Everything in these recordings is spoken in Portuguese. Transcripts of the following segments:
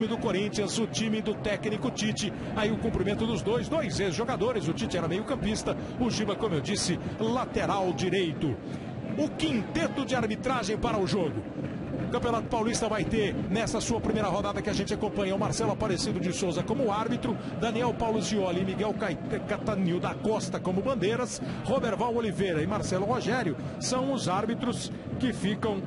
do Corinthians, o time do técnico Tite. Aí o cumprimento dos dois ex-jogadores. O Tite era meio-campista, o Giba, como eu disse, lateral direito. O quinteto de arbitragem para o jogo. O Campeonato Paulista vai ter, nessa sua primeira rodada que a gente acompanha, o Marcelo Aparecido de Souza como árbitro, Daniel Paulo Scioli e Miguel Catanil da Costa como bandeiras, Roberval Oliveira e Marcelo Rogério são os árbitros que ficam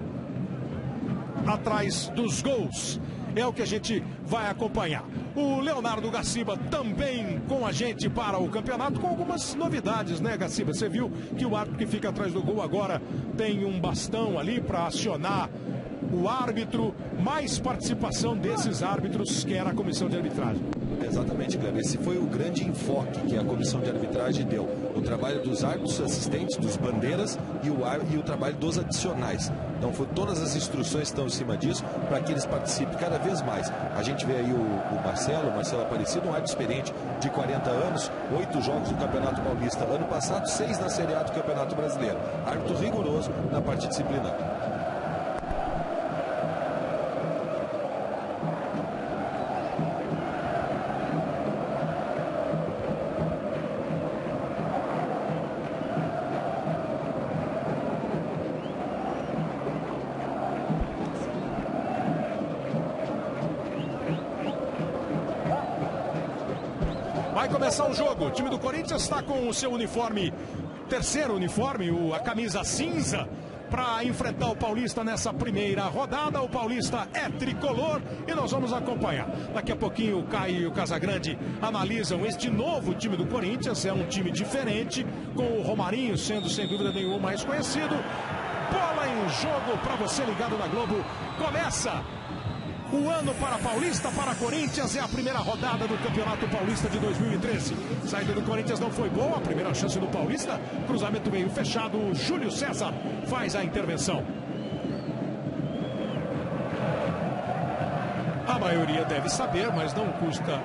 atrás dos gols. É o que a gente vai acompanhar. O Leonardo Gaciba também com a gente para o campeonato, com algumas novidades, né, Gaciba? Você viu que o árbitro que fica atrás do gol agora tem um bastão ali para acionar o árbitro, mais participação desses árbitros que era a comissão de arbitragem. Exatamente, Cleber. Esse foi o grande enfoque que a comissão de arbitragem deu. O trabalho dos árbitros assistentes, dos bandeiras e o trabalho dos adicionais. Então, todas as instruções estão em cima disso para que eles participem cada vez mais. A gente vê aí o Marcelo Aparecido, um árbitro experiente de 40 anos, 8 jogos do Campeonato Paulista ano passado, 6 na Série A do Campeonato Brasileiro. Árbitro rigoroso na parte disciplinar. Vai começar o jogo. O time do Corinthians está com o seu uniforme, terceiro uniforme, a camisa cinza, para enfrentar o Paulista nessa primeira rodada. O Paulista é tricolor e nós vamos acompanhar. Daqui a pouquinho o Caio e o Casagrande analisam este novo time do Corinthians. É um time diferente, com o Romarinho sendo sem dúvida nenhuma mais conhecido. Bola em jogo para você ligado na Globo. Começa o ano para Paulista, para Corinthians. É a primeira rodada do Campeonato Paulista de 2013. Saída do Corinthians não foi boa. A primeira chance do Paulista, cruzamento meio fechado. O Júlio César faz a intervenção. A maioria deve saber, mas não custa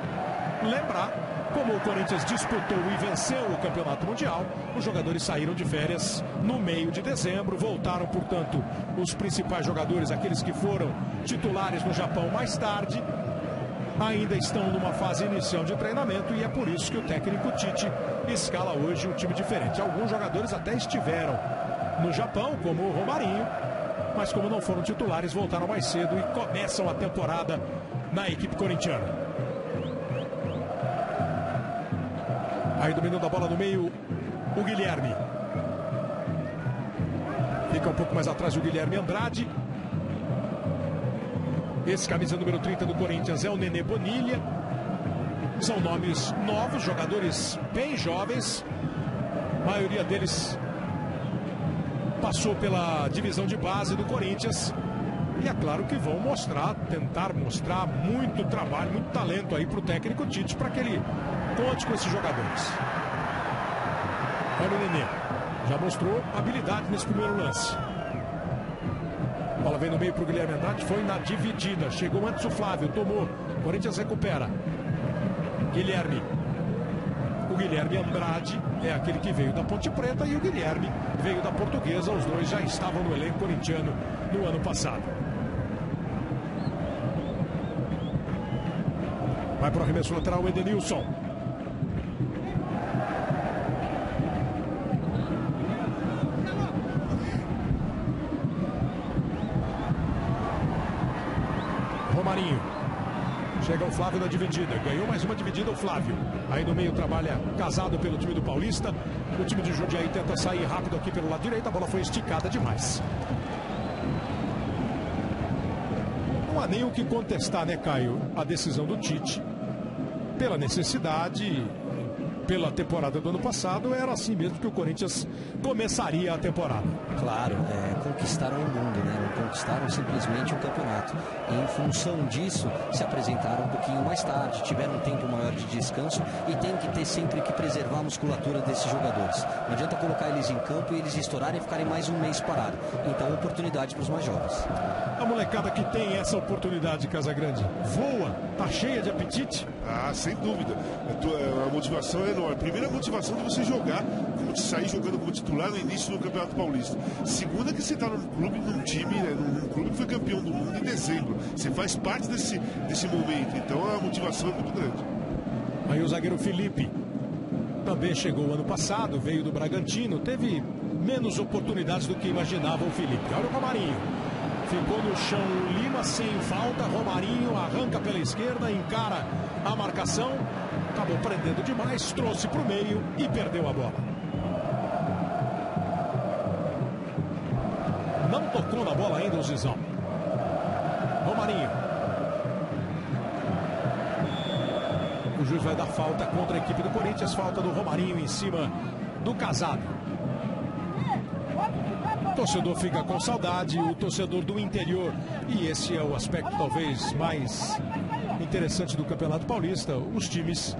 lembrar. Como o Corinthians disputou e venceu o Campeonato Mundial, os jogadores saíram de férias no meio de dezembro, voltaram, portanto, os principais jogadores, aqueles que foram titulares no Japão mais tarde, ainda estão numa fase inicial de treinamento e é por isso que o técnico Tite escala hoje um time diferente. Alguns jogadores até estiveram no Japão, como o Romarinho, mas como não foram titulares, voltaram mais cedo e começam a temporada na equipe corintiana. Aí dominando a bola no meio, o Guilherme. Fica um pouco mais atrás o Guilherme Andrade. Esse camisa número 30 do Corinthians é o Nenê Bonilha. São nomes novos, jogadores bem jovens. A maioria deles passou pela divisão de base do Corinthians. E é claro que vão tentar mostrar muito trabalho, muito talento aí para o técnico Tite, para que ele conte com esses jogadores. Olha o Nenê, já mostrou habilidade nesse primeiro lance. A bola vem no meio para o Guilherme Andrade, foi na dividida, chegou antes o Flávio, tomou, o Corinthians recupera. Guilherme. O Guilherme Andrade é aquele que veio da Ponte Preta e o Guilherme veio da Portuguesa, os dois já estavam no elenco corintiano no ano passado. Vai para o arremesso lateral o Edenilson. Romarinho. Chega o Flávio na dividida. Ganhou mais uma dividida o Flávio. Aí no meio trabalha Casado pelo time do Paulista. O time de Jundiaí tenta sair rápido aqui pelo lado direito. A bola foi esticada demais. Não há nem o que contestar, né, Caio? A decisão do Tite. Pela necessidade, pela temporada do ano passado, era assim mesmo que o Corinthians começaria a temporada. Claro, conquistaram o mundo, né? Não conquistaram simplesmente o campeonato. E em função disso, se apresentaram um pouquinho mais tarde, tiveram um tempo maior de descanso e tem que ter sempre que preservar a musculatura desses jogadores. Não adianta colocar eles em campo e eles estourarem e ficarem mais um mês parados. Então, oportunidade para os mais jovens. A molecada que tem essa oportunidade, Casagrande, voa, tá cheia de apetite? Ah, sem dúvida. A motivação menor. Primeira motivação de você jogar, como sair jogando como titular no início do Campeonato Paulista. Segunda, que você está num clube, num time, né, num clube que foi campeão do mundo em dezembro. Você faz parte desse momento, então a motivação é muito grande. Aí o zagueiro Felipe também chegou ano passado, veio do Bragantino, teve menos oportunidades do que imaginava o Felipe. Olha o Romarinho. Ficou no chão o Lima sem falta. Romarinho arranca pela esquerda, encara a marcação. Acabou prendendo demais, trouxe para o meio e perdeu a bola. Não tocou na bola ainda o Zizão. Romarinho. O juiz vai dar falta contra a equipe do Corinthians. Falta do Romarinho em cima do Casado. O torcedor fica com saudade, o torcedor do interior. E esse é o aspecto talvez mais interessante do Campeonato Paulista. Os times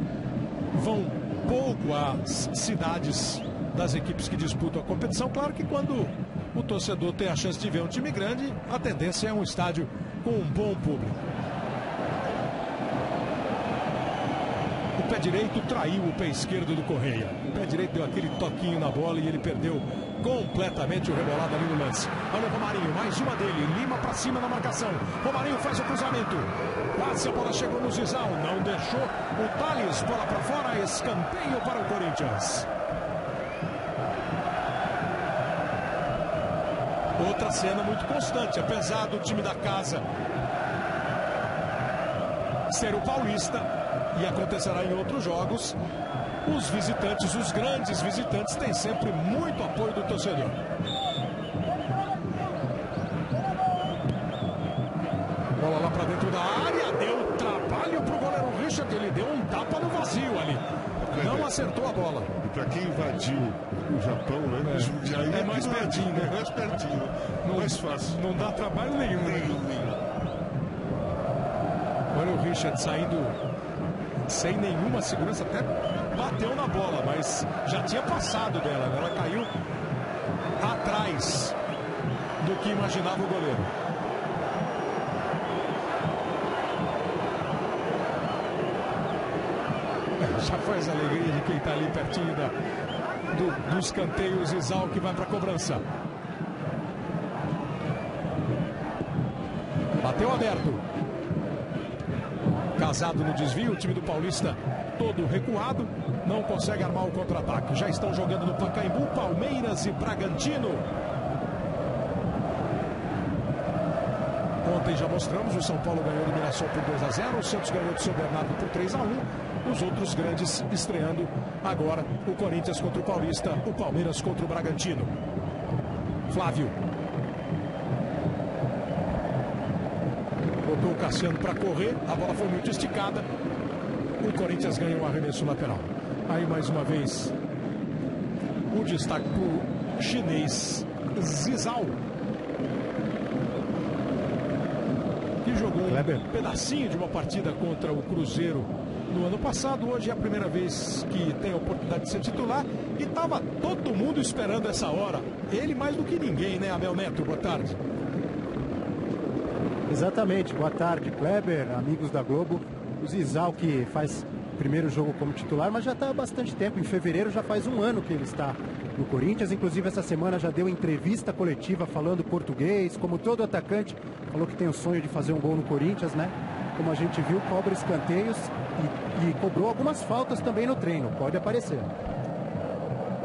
vão pouco às cidades das equipes que disputam a competição. Claro que quando o torcedor tem a chance de ver um time grande, a tendência é um estádio com um bom público. O pé direito traiu o pé esquerdo do Correia. O pé direito deu aquele toquinho na bola e ele perdeu completamente o rebolado ali no lance. Olha o Romarinho, mais uma dele. Lima pra cima na marcação. Romarinho faz o cruzamento. Quase a bola chegou no Zizal. Não deixou. O Thales, bola pra fora. Escanteio para o Corinthians. Outra cena muito constante. Apesar do time da casa ser o Paulista, e acontecerá em outros jogos, os visitantes, os grandes visitantes, têm sempre muito apoio do torcedor. Bola lá para dentro da área, deu trabalho para o goleiro Richard, ele deu um tapa no vazio ali. Não acertou a bola. E para quem invadiu o Japão, né? É mais pertinho, né? É mais pertinho, mais fácil. Não dá trabalho nenhum. Olha o Richard saindo sem nenhuma segurança, até bateu na bola, mas já tinha passado dela. Ela caiu atrás do que imaginava o goleiro. Já foi essa alegria de quem está ali pertinho do escanteio. O Zizal que vai para a cobrança. Bateu aberto. Casado no desvio, o time do Paulista todo recuado, não consegue armar o contra-ataque. Já estão jogando no Pacaembu, Palmeiras e Bragantino. Ontem já mostramos, o São Paulo ganhou do Mirassol por 2-0, o Santos ganhou do São Bernardo por 3-1. Os outros grandes estreando agora, o Corinthians contra o Paulista, o Palmeiras contra o Bragantino. Flávio. Botou o Cassiano para correr, a bola foi muito esticada. O Corinthians ganha um arremesso lateral. Aí mais uma vez o destaque para o chinês Zizal, que jogou um pedacinho de uma partida contra o Cruzeiro no ano passado. Hoje é a primeira vez que tem a oportunidade de ser titular e estava todo mundo esperando essa hora. Ele mais do que ninguém, né, Abel Neto? Boa tarde. Exatamente, boa tarde, Kleber, amigos da Globo. O Zizal, que faz o primeiro jogo como titular, mas já está há bastante tempo. Em fevereiro já faz um ano que ele está no Corinthians. Inclusive essa semana já deu entrevista coletiva falando português. Como todo atacante, falou que tem o sonho de fazer um gol no Corinthians, né? Como a gente viu, cobra escanteios e cobrou algumas faltas também no treino. Pode aparecer.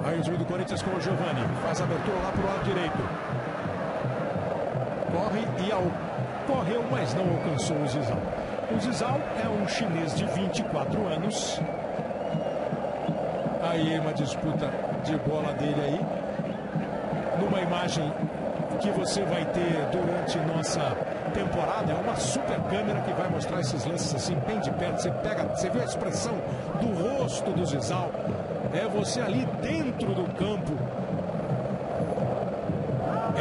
Aí o time do Corinthians com o Giovani. Faz a abertura lá para o lado direito. Corre e correu, mas não alcançou o Zizal. O Zizal é um chinês de 24 anos. Aí uma disputa de bola dele aí. Numa imagem que você vai ter durante nossa temporada, é uma super câmera que vai mostrar esses lances assim bem de perto. Você vê a expressão do rosto do Zizal. É você ali dentro do campo.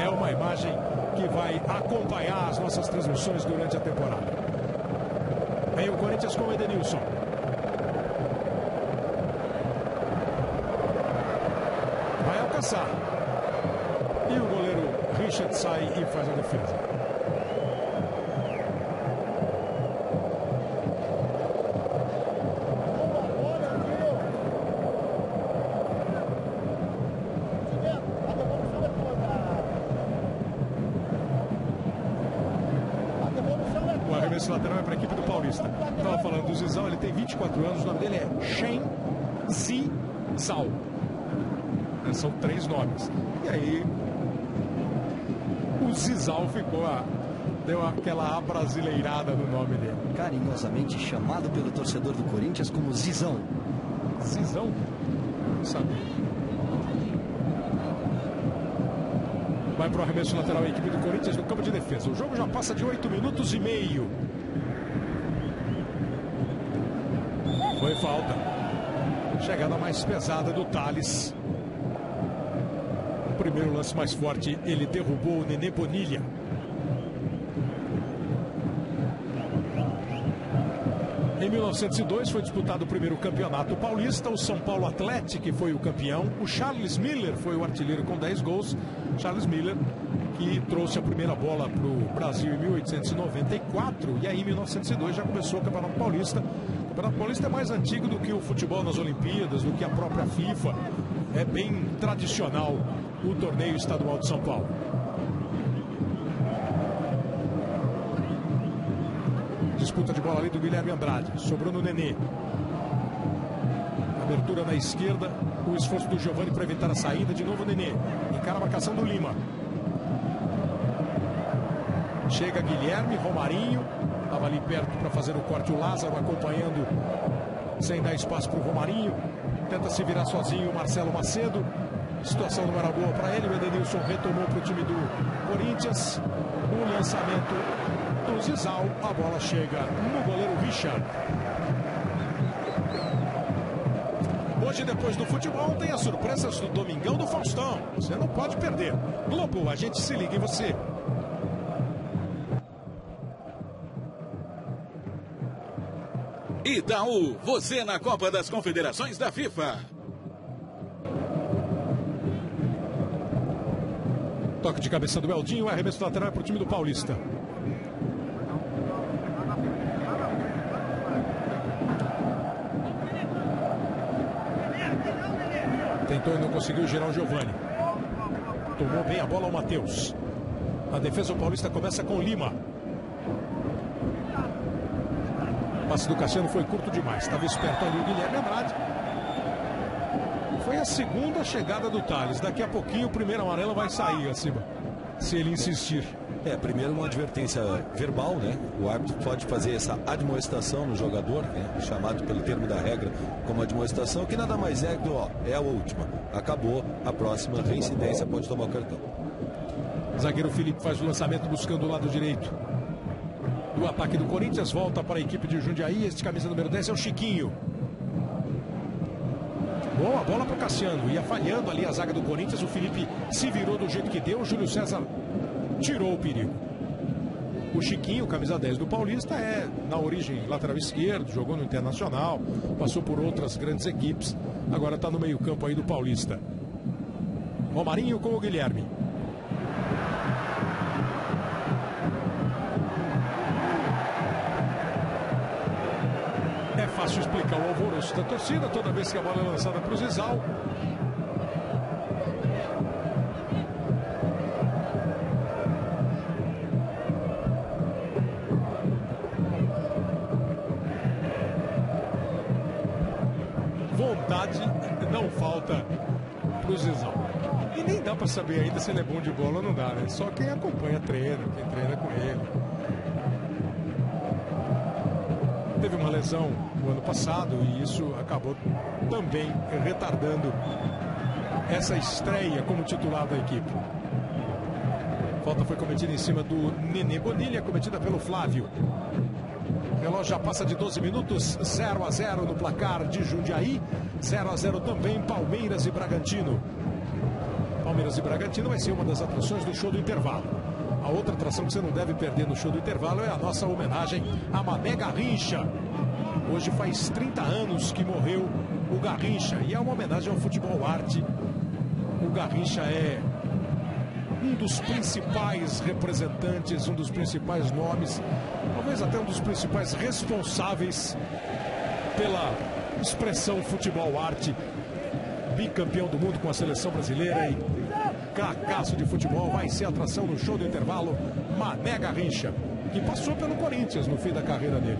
É uma imagem que vai acompanhar as nossas transmissões durante a temporada. Aí o Corinthians com o Edenilson. Vai alcançar. E o goleiro Richard sai e faz a defesa. Esse lateral é para a equipe do Paulista. Estava falando do Zizal, ele tem 24 anos, o nome dele é Shen Zizal. São 3 nomes. E aí, o Zizal deu aquela abrasileirada no nome dele. Carinhosamente chamado pelo torcedor do Corinthians como Zizão. Zizão? Não sabia. Vai para o arremesso lateral a equipe do Corinthians no campo de defesa. O jogo já passa de 8 minutos e meio. Foi falta. Chegada mais pesada do Thales. O primeiro lance mais forte, ele derrubou o Nenê Bonilha. Em 1902 foi disputado o primeiro campeonato paulista. O São Paulo Atlético foi o campeão. O Charles Miller foi o artilheiro com 10 gols. Charles Miller, que trouxe a primeira bola para o Brasil em 1894. E aí em 1902 já começou o Campeonato Paulista. O Campeonato Paulista é mais antigo do que o futebol nas Olimpíadas, do que a própria FIFA. É bem tradicional o torneio estadual de São Paulo. Disputa de bola ali do Guilherme Andrade. Sobrou no Nenê. Abertura na esquerda. O esforço do Giovani para evitar a saída. De novo o Nenê. Encara a marcação do Lima. Chega Guilherme, Romarinho. Estava ali perto para fazer o corte. O Lázaro acompanhando sem dar espaço para o Romarinho. Tenta se virar sozinho o Marcelo Macedo. Situação não era boa para ele. O Edenilson retomou para o time do Corinthians. O lançamento do Zizal, a bola chega no goleiro Richard. Hoje, depois do futebol, tem as surpresas do Domingão do Faustão. Você não pode perder. Globo, a gente se liga em você. Itaú, você na Copa das Confederações da FIFA. Toque de cabeça do Eldinho, arremesso lateral para o time do Paulista. Tentou e não conseguiu girar o Giovani. Tomou bem a bola o Matheus. A defesa do Paulista começa com o Lima. O passe do Cassiano foi curto demais. Estava esperto ali o Guilherme Andrade. Foi a segunda chegada do Thales. Daqui a pouquinho o primeiro amarelo vai sair acima, se ele insistir. Primeiro uma advertência verbal, né? O árbitro pode fazer essa admoestação no jogador, né? Chamado pelo termo da regra como admoestação, que nada mais é que, é a última. Acabou, a próxima reincidência pode tomar o cartão. Zagueiro Felipe faz o lançamento buscando o lado direito do ataque do Corinthians. Volta para a equipe de Jundiaí. Este camisa número 10 é o Chiquinho. Boa bola para o Cassiano. Ia falhando ali a zaga do Corinthians. O Felipe se virou do jeito que deu. O Júlio César tirou o perigo. O Chiquinho, camisa 10 do Paulista, é na origem lateral esquerdo, jogou no Internacional, passou por outras grandes equipes, agora está no meio campo aí do Paulista. Romarinho com o Guilherme. É fácil explicar o alvoroço da torcida toda vez que a bola é lançada para o Zizal. Vontade não falta pro Zizal. E nem dá para saber ainda se ele é bom de bola ou não dá, né? Só quem acompanha treina, quem treina com ele. Teve uma lesão no ano passado e isso acabou também retardando essa estreia como titular da equipe. Falta foi cometida em cima do Nenê Bonilha, cometida pelo Flávio. O relógio já passa de 12 minutos, 0-0 no placar de Jundiaí, 0-0 também Palmeiras e Bragantino. Palmeiras e Bragantino vai ser uma das atrações do show do intervalo. A outra atração que você não deve perder no show do intervalo é a nossa homenagem a Mané Garrincha. Hoje faz 30 anos que morreu o Garrincha e é uma homenagem ao futebol arte. O Garrincha é um dos principais representantes, um dos principais nomes, talvez até um dos principais responsáveis pela expressão futebol arte. Bicampeão do mundo com a seleção brasileira e cracaço de futebol. Vai ser atração no show do intervalo, Mané Garrincha. E passou pelo Corinthians no fim da carreira dele.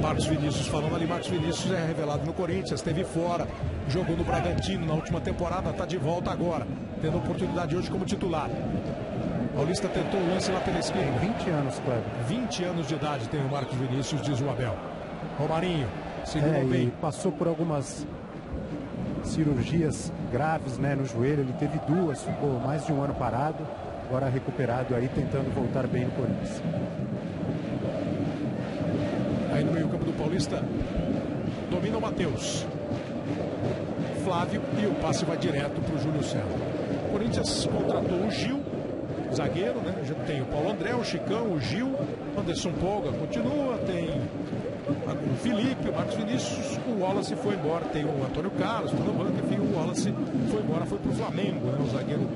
Marcos Vinícius falando ali. Marcos Vinícius é revelado no Corinthians, esteve fora, jogou no Bragantino na última temporada, está de volta agora, tendo oportunidade hoje como titular. Paulista tentou o lance lá pela esquerda. 20 anos, Cleber. 20 anos de idade tem o Marcos Vinícius, diz o Abel. Romarinho, segurou bem. E passou por algumas cirurgias graves, né, no joelho. Ele teve 2, ficou mais de um ano parado. Agora recuperado aí, tentando voltar bem no Corinthians. Aí no meio campo do Paulista, domina o Matheus. Flávio e o passe vai direto para o Júlio César. O Corinthians contratou o Gil, zagueiro, né? Já tem o Paulo André, o Chicão, o Gil, Anderson Polga continua, tem o Felipe, o Marcos Vinícius, o Wallace foi embora, tem o Antônio Carlos, está no banco, enfim, o Wallace foi embora, foi para o Flamengo, né? O zagueiro,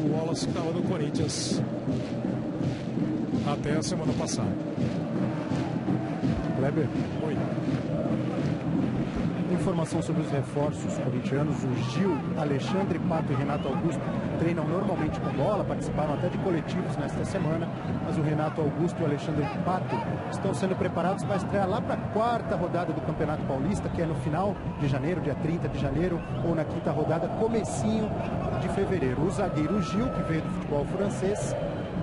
o Wallace que estava no Corinthians até a semana passada. Kleber? Oi. Informação sobre os reforços corintianos. O Gil, Alexandre Pato e Renato Augusto treinam normalmente com bola, participaram até de coletivos nesta semana, mas o Renato Augusto e o Alexandre Pato estão sendo preparados para estrear lá para a 4ª rodada do Campeonato Paulista, que é no final de janeiro, dia 30 de janeiro, ou na 5ª rodada, comecinho de fevereiro. O zagueiro Gil, que veio do futebol francês,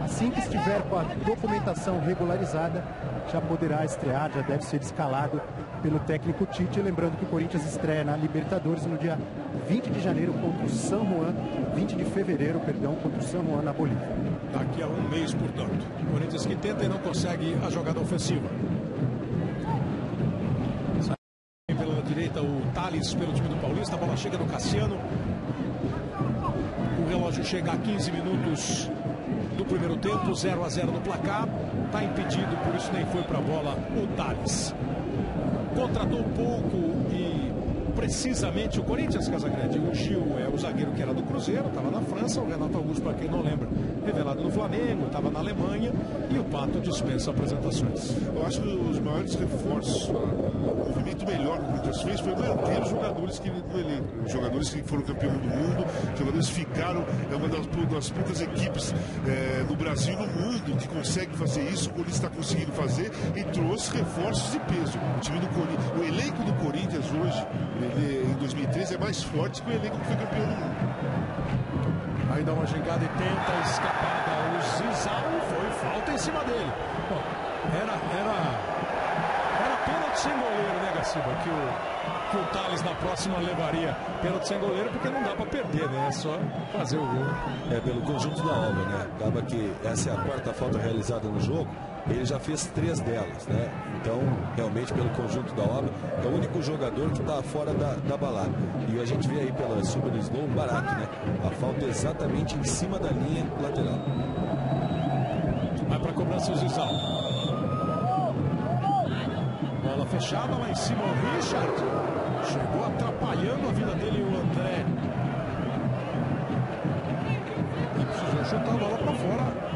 assim que estiver com a documentação regularizada, já poderá estrear, já deve ser escalado pelo técnico Tite. Lembrando que o Corinthians estreia na Libertadores no dia 20 de janeiro contra o San Juan, 20 de fevereiro, perdão, contra o San Juan na Bolívia. Daqui a um mês, portanto. O Corinthians que tenta e não consegue a jogada ofensiva. Sai pela direita o Thales pelo time do Paulista, a bola chega no Cassiano. O relógio chega a 15 minutos do primeiro tempo, 0-0 no placar. Está impedido, por isso nem foi para a bola o Thales. Contratou pouco e precisamente o Corinthians, Casagrande. O Gil é o zagueiro que era do Cruzeiro, estava na França. O Renato Augusto, para quem não lembra, revelado no Flamengo, estava na Alemanha. E o Pato dispensa apresentações. Eu acho que os maiores reforços, o movimento melhor que o Corinthians fez foi manter os jogadores que no elenco. Os jogadores que foram campeão do mundo, os jogadores ficaram, é uma das poucas equipes no Brasil e no mundo que consegue fazer isso. O Corinthians está conseguindo fazer e trouxe reforços de peso. O time do Corinthians, o elenco do Corinthians hoje, em 2013, é mais forte que o elenco que foi campeão do mundo. Aí dá uma gingada e tenta a escapada. O Zizal foi falta em cima dele. Bom, era pênalti sem goleiro, né, Gaciba? Que o Thales na próxima levaria pênalti sem goleiro, porque não dá para perder, né? É só fazer o gol. É pelo conjunto da obra, né? Acaba que essa é a 4ª falta realizada no jogo. Ele já fez 3 delas, né? Então, realmente, pelo conjunto da obra, é o único jogador que está fora da balada. E a gente vê aí pela super slow barato, né? A falta é exatamente em cima da linha lateral. Vai para a cobrança o Zizal. Bola fechada lá em cima o Richard. Chegou atrapalhando a vida dele o André. E precisou chutar a bola para fora.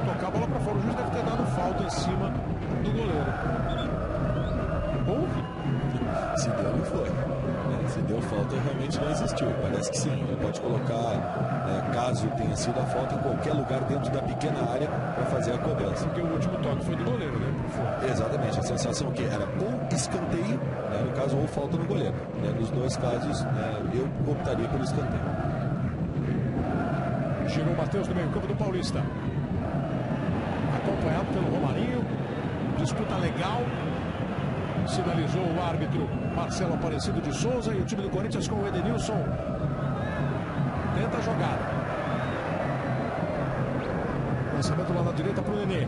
Tocar a bola para fora. O juiz deve ter dado falta em cima do goleiro. Houve? Se deu, não foi. Se deu falta, realmente não existiu. Parece que sim. Ele pode colocar, caso tenha sido a falta, em qualquer lugar dentro da pequena área para fazer a cobrança. Porque o último toque foi do goleiro, né? Exatamente. A sensação que era ou escanteio, né, no caso, ou falta no goleiro. Nos dois casos, eu optaria pelo escanteio. Chegou o Matheus no meio campo do Paulista. Acompanhado pelo Romarinho. Disputa legal. Sinalizou o árbitro Marcelo Aparecido de Souza. E o time do Corinthians com o Edenilson tenta a jogada. Lançamento lá na direita para o Nenê.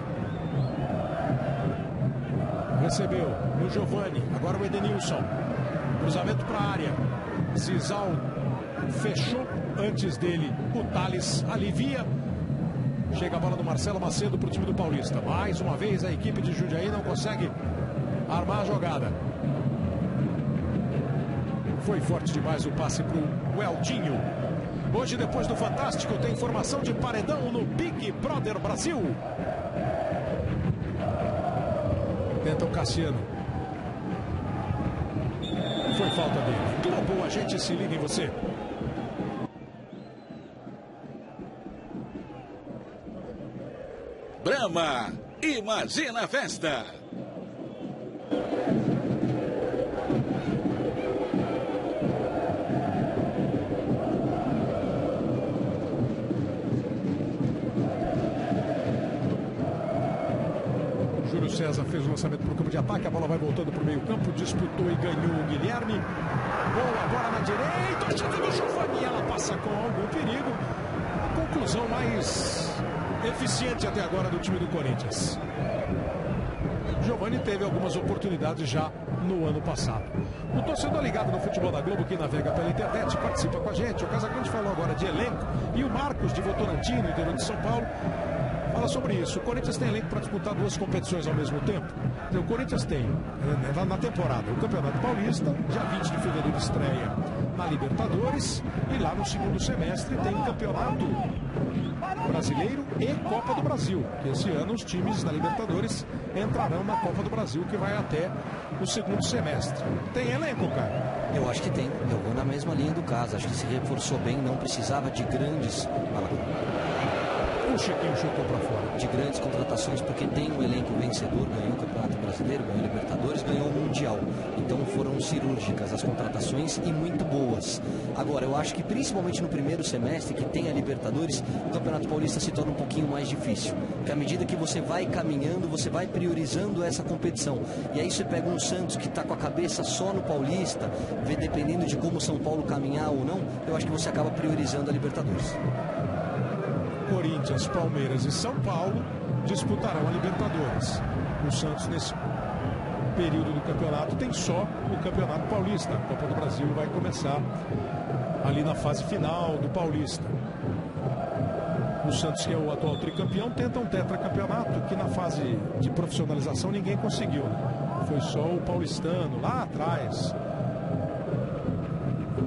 Recebeu o Giovani. Agora o Edenilson. Cruzamento para a área. Zizal fechou. Antes dele o Thales alivia. Chega a bola do Marcelo Macedo para o time do Paulista. Mais uma vez a equipe de Jundiaí não consegue armar a jogada. Foi forte demais o passe para o Eltinho. Hoje, depois do Fantástico, tem informação de paredão no Big Brother Brasil. Tenta o Cassiano. Foi falta dele. Globo, a gente se liga em você. Brahma, imagina a festa. Júlio César fez o lançamento para o campo de ataque, a bola vai voltando para o meio campo, disputou e ganhou o Guilherme. Boa, agora na direita, o chute do Giovani, ela passa com algum perigo. A conclusão mais eficiente até agora do time do Corinthians. Giovani teve algumas oportunidades já no ano passado. O torcedor ligado no Futebol da Globo, que navega pela internet, participa com a gente. O Casagrande falou agora de elenco e o Marcos, de Votorantim, no interior de São Paulo, fala sobre isso. O Corinthians tem elenco para disputar duas competições ao mesmo tempo. O Corinthians tem, na temporada, o Campeonato Paulista, dia 20 de fevereiro estreia na Libertadores, e lá no segundo semestre tem Campeonato Brasileiro e Copa do Brasil, que esse ano os times da Libertadores entrarão na Copa do Brasil, que vai até o segundo semestre. Tem elenco, cara? Eu acho que tem. Eu vou na mesma linha do caso. Acho que se reforçou bem, não precisava de grandes... O Chiquinho chutou para fora. De grandes contratações, porque tem um elenco vencedor, ganhou o Campeonato Brasileiro, ganhou a Libertadores, ganhou o Mundial. Então foram cirúrgicas as contratações e muito boas. Agora, eu acho que principalmente no primeiro semestre, que tem a Libertadores, o Campeonato Paulista se torna um pouquinho mais difícil. Porque à medida que você vai caminhando, você vai priorizando essa competição. E aí você pega um Santos que está com a cabeça só no Paulista, vê dependendo de como São Paulo caminhar ou não, eu acho que você acaba priorizando a Libertadores. Corinthians, Palmeiras e São Paulo disputarão a Libertadores. O Santos, nesse período do campeonato, tem só o Campeonato Paulista. A Copa do Brasil vai começar ali na fase final do Paulista. O Santos, que é o atual tricampeão, tenta um tetracampeonato que na fase de profissionalização ninguém conseguiu, né? Foi só o paulistano lá atrás,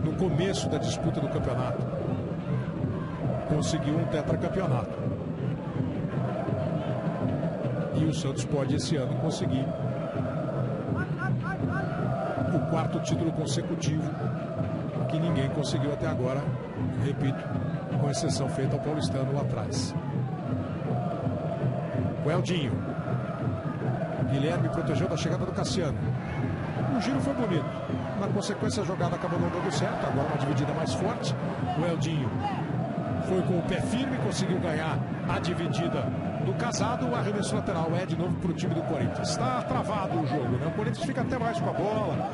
no começo da disputa do campeonato, conseguiu um tetracampeonato. E o Santos pode esse ano conseguir o quarto título consecutivo, que ninguém conseguiu até agora, repito, com exceção feita ao paulistano lá atrás. O Eldinho. Guilherme protegeu da chegada do Cassiano. O giro foi bonito. Na consequência, a jogada acabou não dando certo. Agora uma dividida mais forte. O Eldinho foi com o pé firme, conseguiu ganhar a dividida do Casado. O arremesso lateral é de novo para o time do Corinthians. Está travado o jogo, né? O Corinthians fica até mais com a bola,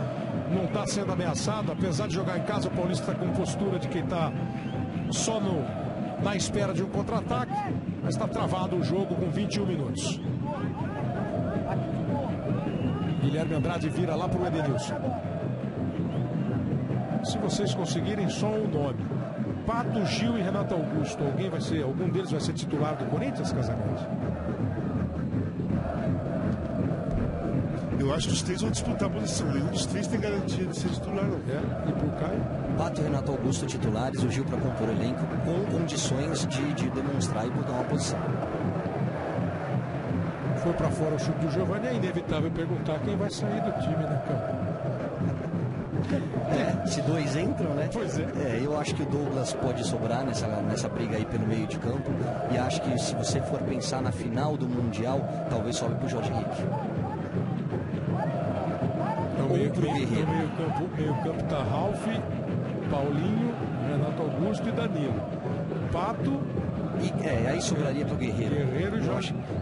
não está sendo ameaçado. Apesar de jogar em casa, o Paulista está com postura de quem está só na espera de um contra-ataque. Mas está travado o jogo com 21 minutos. Guilherme Andrade vira lá para o Edenilson. Se vocês conseguirem só um nome: Pato, Gil e Renato Augusto, algum deles vai ser titular do Corinthians, Casagrande? Eu acho que os três vão disputar a posição. Nenhum dos três tem garantia de ser titular, não. E pro Caio? Pato e Renato Augusto titulares, o Gil para compor o elenco com condições de demonstrar e botar uma posição. Foi para fora o chute do Giovani, é inevitável perguntar quem vai sair do time, né, cara? Se dois entram, né? Pois é. Eu acho que o Douglas pode sobrar nessa briga aí pelo meio de campo. E acho que se você for pensar na final do Mundial, talvez sobe pro Jorge Henrique. Ou pro Guerreiro. No meio campo tá Ralf, Paulinho, Renato Augusto e Danilo. Pato. Aí sobraria pro Guerreiro.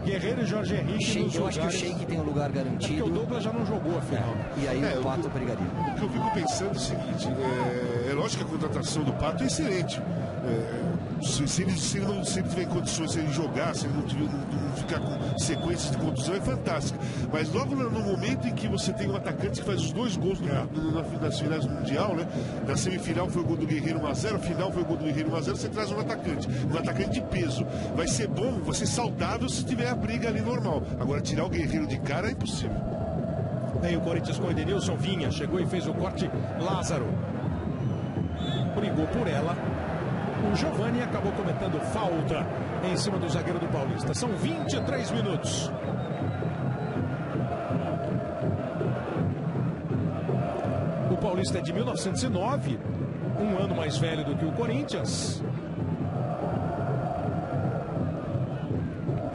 Guerreiro e Jorge Henrique. Eu acho que o Sheik tem um lugar garantido. Porque o Douglas já não jogou a final. E aí o Pato brigaria. O que eu fico pensando é o seguinte: é lógico que a contratação do Pato é excelente. Se ele tiver em condições de jogar, se ele não ficar com sequências de contusão, é fantástico. Mas logo no momento em que você tem um atacante que faz os dois gols nas finais do Mundial, né? Na semifinal foi o gol do Guerreiro 1-0, na final foi o gol do Guerreiro 1-0, você traz um atacante de peso. Vai ser bom, vai ser saudável se tiver a briga ali normal. Agora, tirar o Guerreiro de cara é impossível. Vem o Corinthians com o Edenilson, Vinha, chegou e fez o corte. Lázaro brigou por ela. O Giovani acabou cometendo falta em cima do zagueiro do Paulista. São 23 minutos. O Paulista é de 1909, um ano mais velho do que o Corinthians.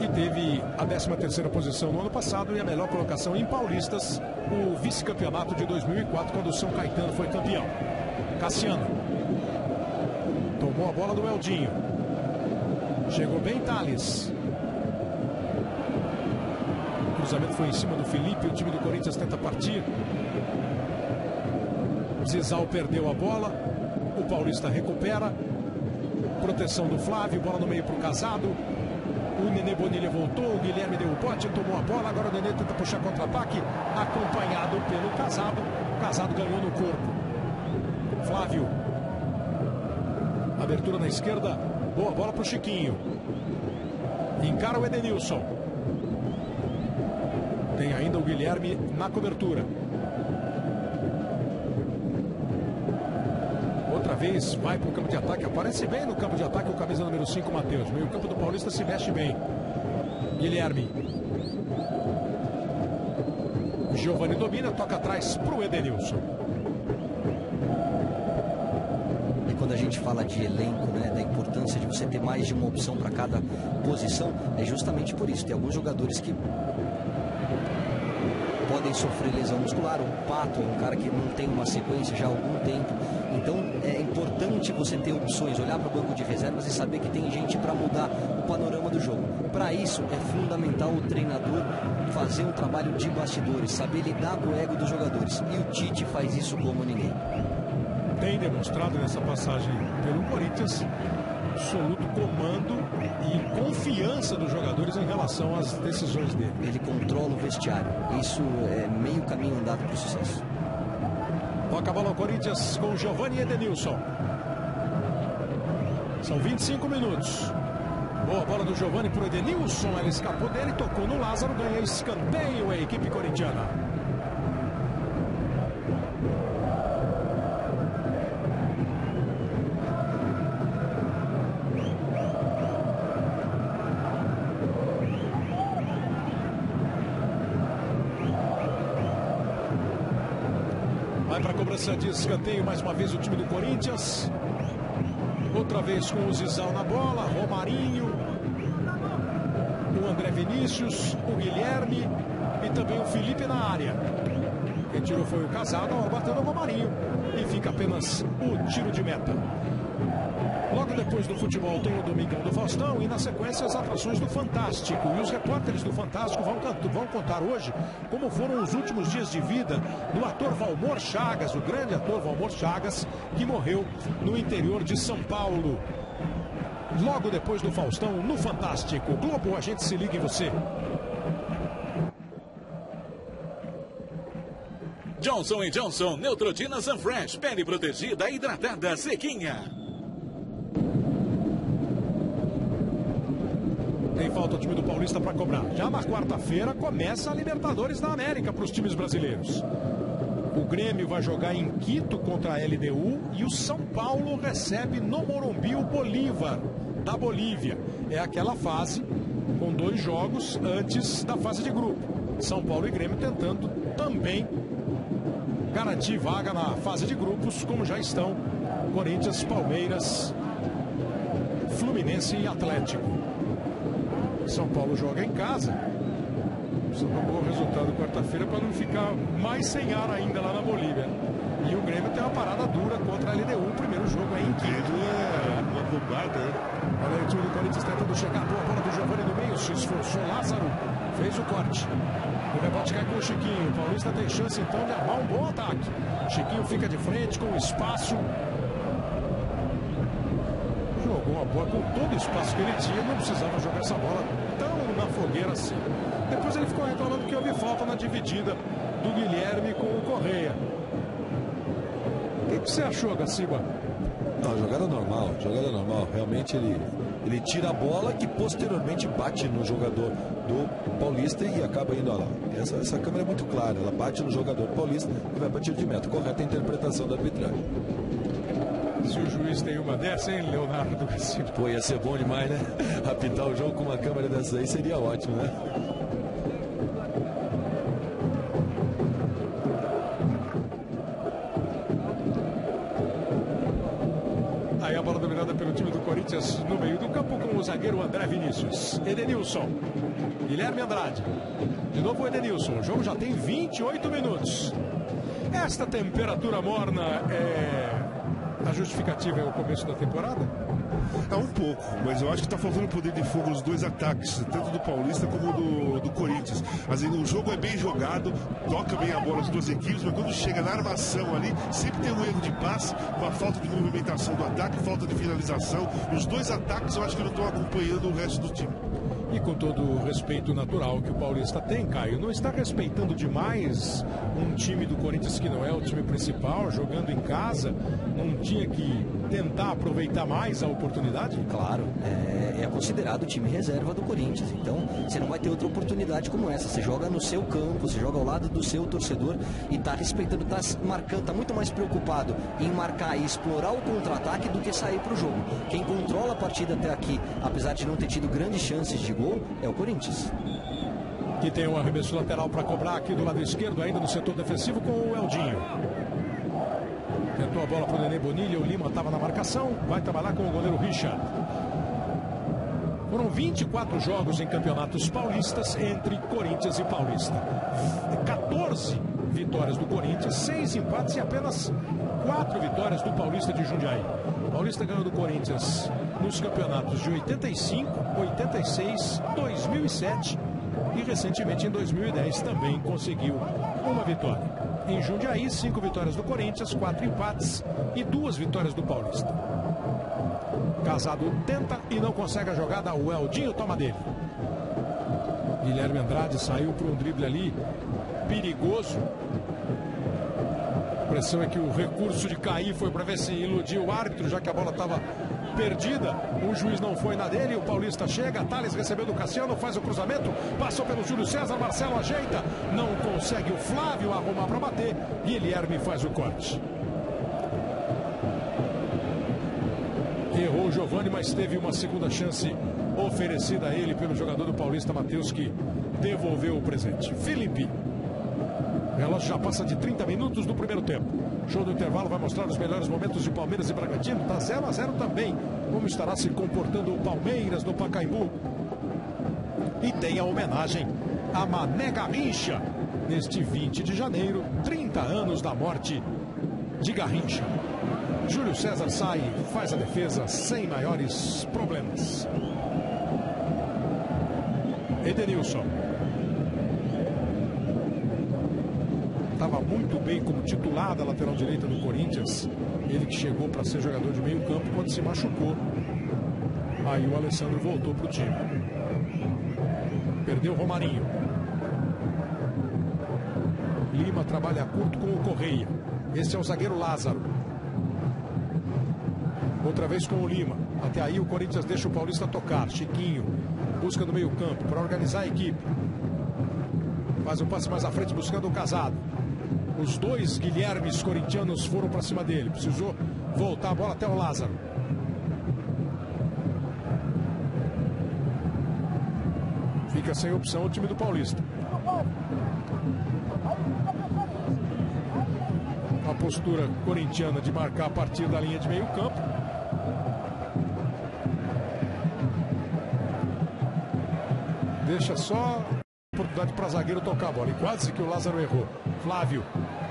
e teve a 13ª posição no ano passado e a melhor colocação em Paulistas, o vice-campeonato de 2004, quando o São Caetano foi campeão. Cassiano tomou a bola do Eldinho, chegou bem Thales. O cruzamento foi em cima do Felipe, o time do Corinthians tenta partir. Zizal perdeu a bola, o Paulista recupera, proteção do Flávio, bola no meio para o Casado. O Nenê Bonilha voltou, o Guilherme deu o bote, tomou a bola, agora o Nenê tenta puxar contra-ataque, acompanhado pelo Casado. O Casado ganhou no corpo. Flávio, abertura na esquerda, boa bola para o Chiquinho. Encara o Edenilson. Tem ainda o Guilherme na cobertura. Outra vez vai para o campo de ataque, aparece bem no campo de ataque o camisa número 5, Matheus. Meio campo do Paulista se mexe bem. Guilherme. Giovani domina, toca atrás para o Edenilson. E quando a gente fala de elenco, né, da importância de você ter mais de uma opção para cada posição, é justamente por isso. Tem alguns jogadores que podem sofrer lesão muscular. O Pato é um cara que não tem uma sequência já há algum tempo. Então é importante você ter opções, olhar para o banco de reservas e saber que tem gente para mudar o panorama do jogo. Para isso é fundamental o treinador fazer um trabalho de bastidores, saber lidar com o ego dos jogadores. E o Tite faz isso como ninguém. Tem demonstrado nessa passagem pelo Corinthians absoluto comando e confiança dos jogadores em relação às decisões dele. Ele controla o vestiário. Isso é meio caminho andado para o sucesso. Toca a bola ao Corinthians com Giovani e Edenilson. São 25 minutos. Boa bola do Giovani para o Edenilson. Ela escapou dele, tocou no Lázaro, ganha escanteio a equipe corintiana. Vai para a cobrança de escanteio mais uma vez o time do Corinthians. Outra vez com o Zizal na bola, Romarinho, o André Vinícius, o Guilherme e também o Felipe na área. Quem tirou foi o Casado, bateu no Romarinho e fica apenas o tiro de meta. Logo depois do futebol tem o Domingão do Faustão e na sequência as atrações do Fantástico. E os repórteres do Fantástico vão contar hoje como foram os últimos dias de vida do ator Valmor Chagas, o grande ator Valmor Chagas, que morreu no interior de São Paulo. Logo depois do Faustão no Fantástico. Globo, a gente se liga em você. Johnson & Johnson, Neutrogena Sunfresh, pele protegida, hidratada, sequinha. Tem falta o time do Paulista para cobrar. Já na quarta-feira começa a Libertadores da América para os times brasileiros. O Grêmio vai jogar em Quito contra a LDU e o São Paulo recebe no Morumbi o Bolívar, da Bolívia. É aquela fase com 2 jogos antes da fase de grupo. São Paulo e Grêmio tentando também garantir vaga na fase de grupos, como já estão Corinthians, Palmeiras, Fluminense e Atlético. São Paulo joga em casa. Precisa de um bom resultado quarta-feira para não ficar mais sem ar ainda lá na Bolívia. E o Grêmio tem uma parada dura contra a LDU. O primeiro jogo é em Quito. É uma roubada, né? Olha aí o time do Corinthians tentando chegar. Boa bola do Giovani no meio. Se esforçou Lázaro. Fez o corte. O rebote cai com o Chiquinho. O Paulista tem chance então de armar um bom ataque. Chiquinho fica de frente com espaço. Jogou a bola com todo o espaço que ele tinha, não precisava jogar essa bola tão na fogueira assim. Depois ele ficou reclamando que houve falta na dividida do Guilherme com o Correia. O que você achou, Gaciba? Não, jogada normal. Realmente ele tira a bola que posteriormente bate no jogador do Paulista e acaba indo lá. Essa câmera é muito clara, ela bate no jogador paulista e vai para tiro de meta. Correta a interpretação da arbitragem. Se o juiz tem uma dessa, hein, Leonardo? Pô, ia ser bom demais, né? Apitar o jogo com uma câmera dessa aí seria ótimo, né? Aí a bola dominada pelo time do Corinthians. Corinthians no meio do campo com o zagueiro André Vinícius. Edenilson, Guilherme Andrade, de novo o Edenilson. O jogo já tem 28 minutos. Esta temperatura morna a justificativa é o começo da temporada? Um pouco, mas eu acho que está faltando poder de fogo nos dois ataques, tanto do Paulista como do Corinthians. Assim, o jogo é bem jogado, toca bem a bola as duas equipes, mas quando chega na armação ali, sempre tem um erro de passe, com a falta de movimentação do ataque, falta de finalização. Os dois ataques eu acho que não estão acompanhando o resto do time. E com todo o respeito natural que o Paulista tem, Caio, não está respeitando demais um time do Corinthians que não é o time principal, jogando em casa? Não tinha que tentar aproveitar mais a oportunidade? Claro, é considerado o time reserva do Corinthians, então você não vai ter outra oportunidade como essa. Você joga no seu campo, você joga ao lado do seu torcedor e está respeitando, está marcando, está muito mais preocupado em marcar e explorar o contra-ataque do que sair para o jogo. Quem controla a partida até aqui, apesar de não ter tido grandes chances de gol, é o Corinthians. Que tem um arremesso lateral para cobrar aqui do lado esquerdo, ainda no setor defensivo com o Eldinho. Tentou a bola para o Nenê Bonilha, o Lima estava na marcação, vai trabalhar com o goleiro Richard. Foram 24 jogos em campeonatos paulistas entre Corinthians e Paulista. 14 vitórias do Corinthians, 6 empates e apenas 4 vitórias do Paulista de Jundiaí. O Paulista ganhou do Corinthians nos campeonatos de 85, 86, 2007 e recentemente em 2010 também conseguiu uma vitória. Em Jundiaí, 5 vitórias do Corinthians, 4 empates e 2 vitórias do Paulista. Casado tenta e não consegue a jogada, o Eldinho toma dele. Guilherme Andrade saiu para um drible ali, perigoso. A impressão é que o recurso de cair foi para ver se iludiu o árbitro, já que a bola estava perdida. O juiz não foi na dele, o Paulista chega, Thales recebeu do Cassiano, faz o cruzamento, passou pelo Júlio César, Marcelo ajeita, não consegue o Flávio arrumar para bater, Guilherme faz o corte. Errou o Giovani, mas teve uma segunda chance oferecida a ele pelo jogador do Paulista, Matheus, que devolveu o presente. Felipe. O relógio já passa de 30 minutos do primeiro tempo. Show do intervalo vai mostrar os melhores momentos de Palmeiras e Bragantino. Está 0-0 também. Como estará se comportando o Palmeiras no Pacaembu. E tem a homenagem a Mané Garrincha. Neste 20 de janeiro, 30 anos da morte de Garrincha. Júlio César sai, faz a defesa sem maiores problemas. Edenilson. Estava muito bem como titular da lateral direita do Corinthians. Ele que chegou para ser jogador de meio campo quando se machucou. Aí o Alessandro voltou para o time. Perdeu o Romarinho. Lima trabalha curto com o Correia. Esse é o zagueiro Lázaro. Outra vez com o Lima. Até aí o Corinthians deixa o Paulista tocar. Chiquinho busca no meio campo para organizar a equipe. Faz um passe mais à frente buscando o Casado. Os dois Guilhermes corintianos foram para cima dele. Precisou voltar a bola até o Lázaro. Fica sem opção o time do Paulista. A postura corintiana de marcar a partir da linha de meio campo. Deixa só oportunidade para zagueiro tocar a bola. E quase que o Lázaro errou. Flávio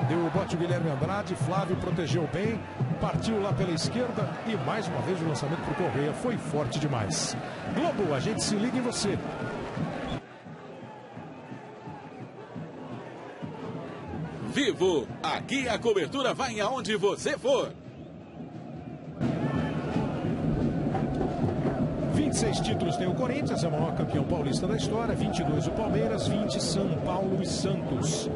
deu o bote o Guilherme Andrade. Flávio protegeu bem. Partiu lá pela esquerda. E mais uma vez o lançamento para o Correia. Foi forte demais. Globo, a gente se liga em você. Vivo, aqui a cobertura vai aonde você for. 26 títulos tem o Corinthians, é o maior campeão paulista da história. 22 o Palmeiras, 20 São Paulo e Santos.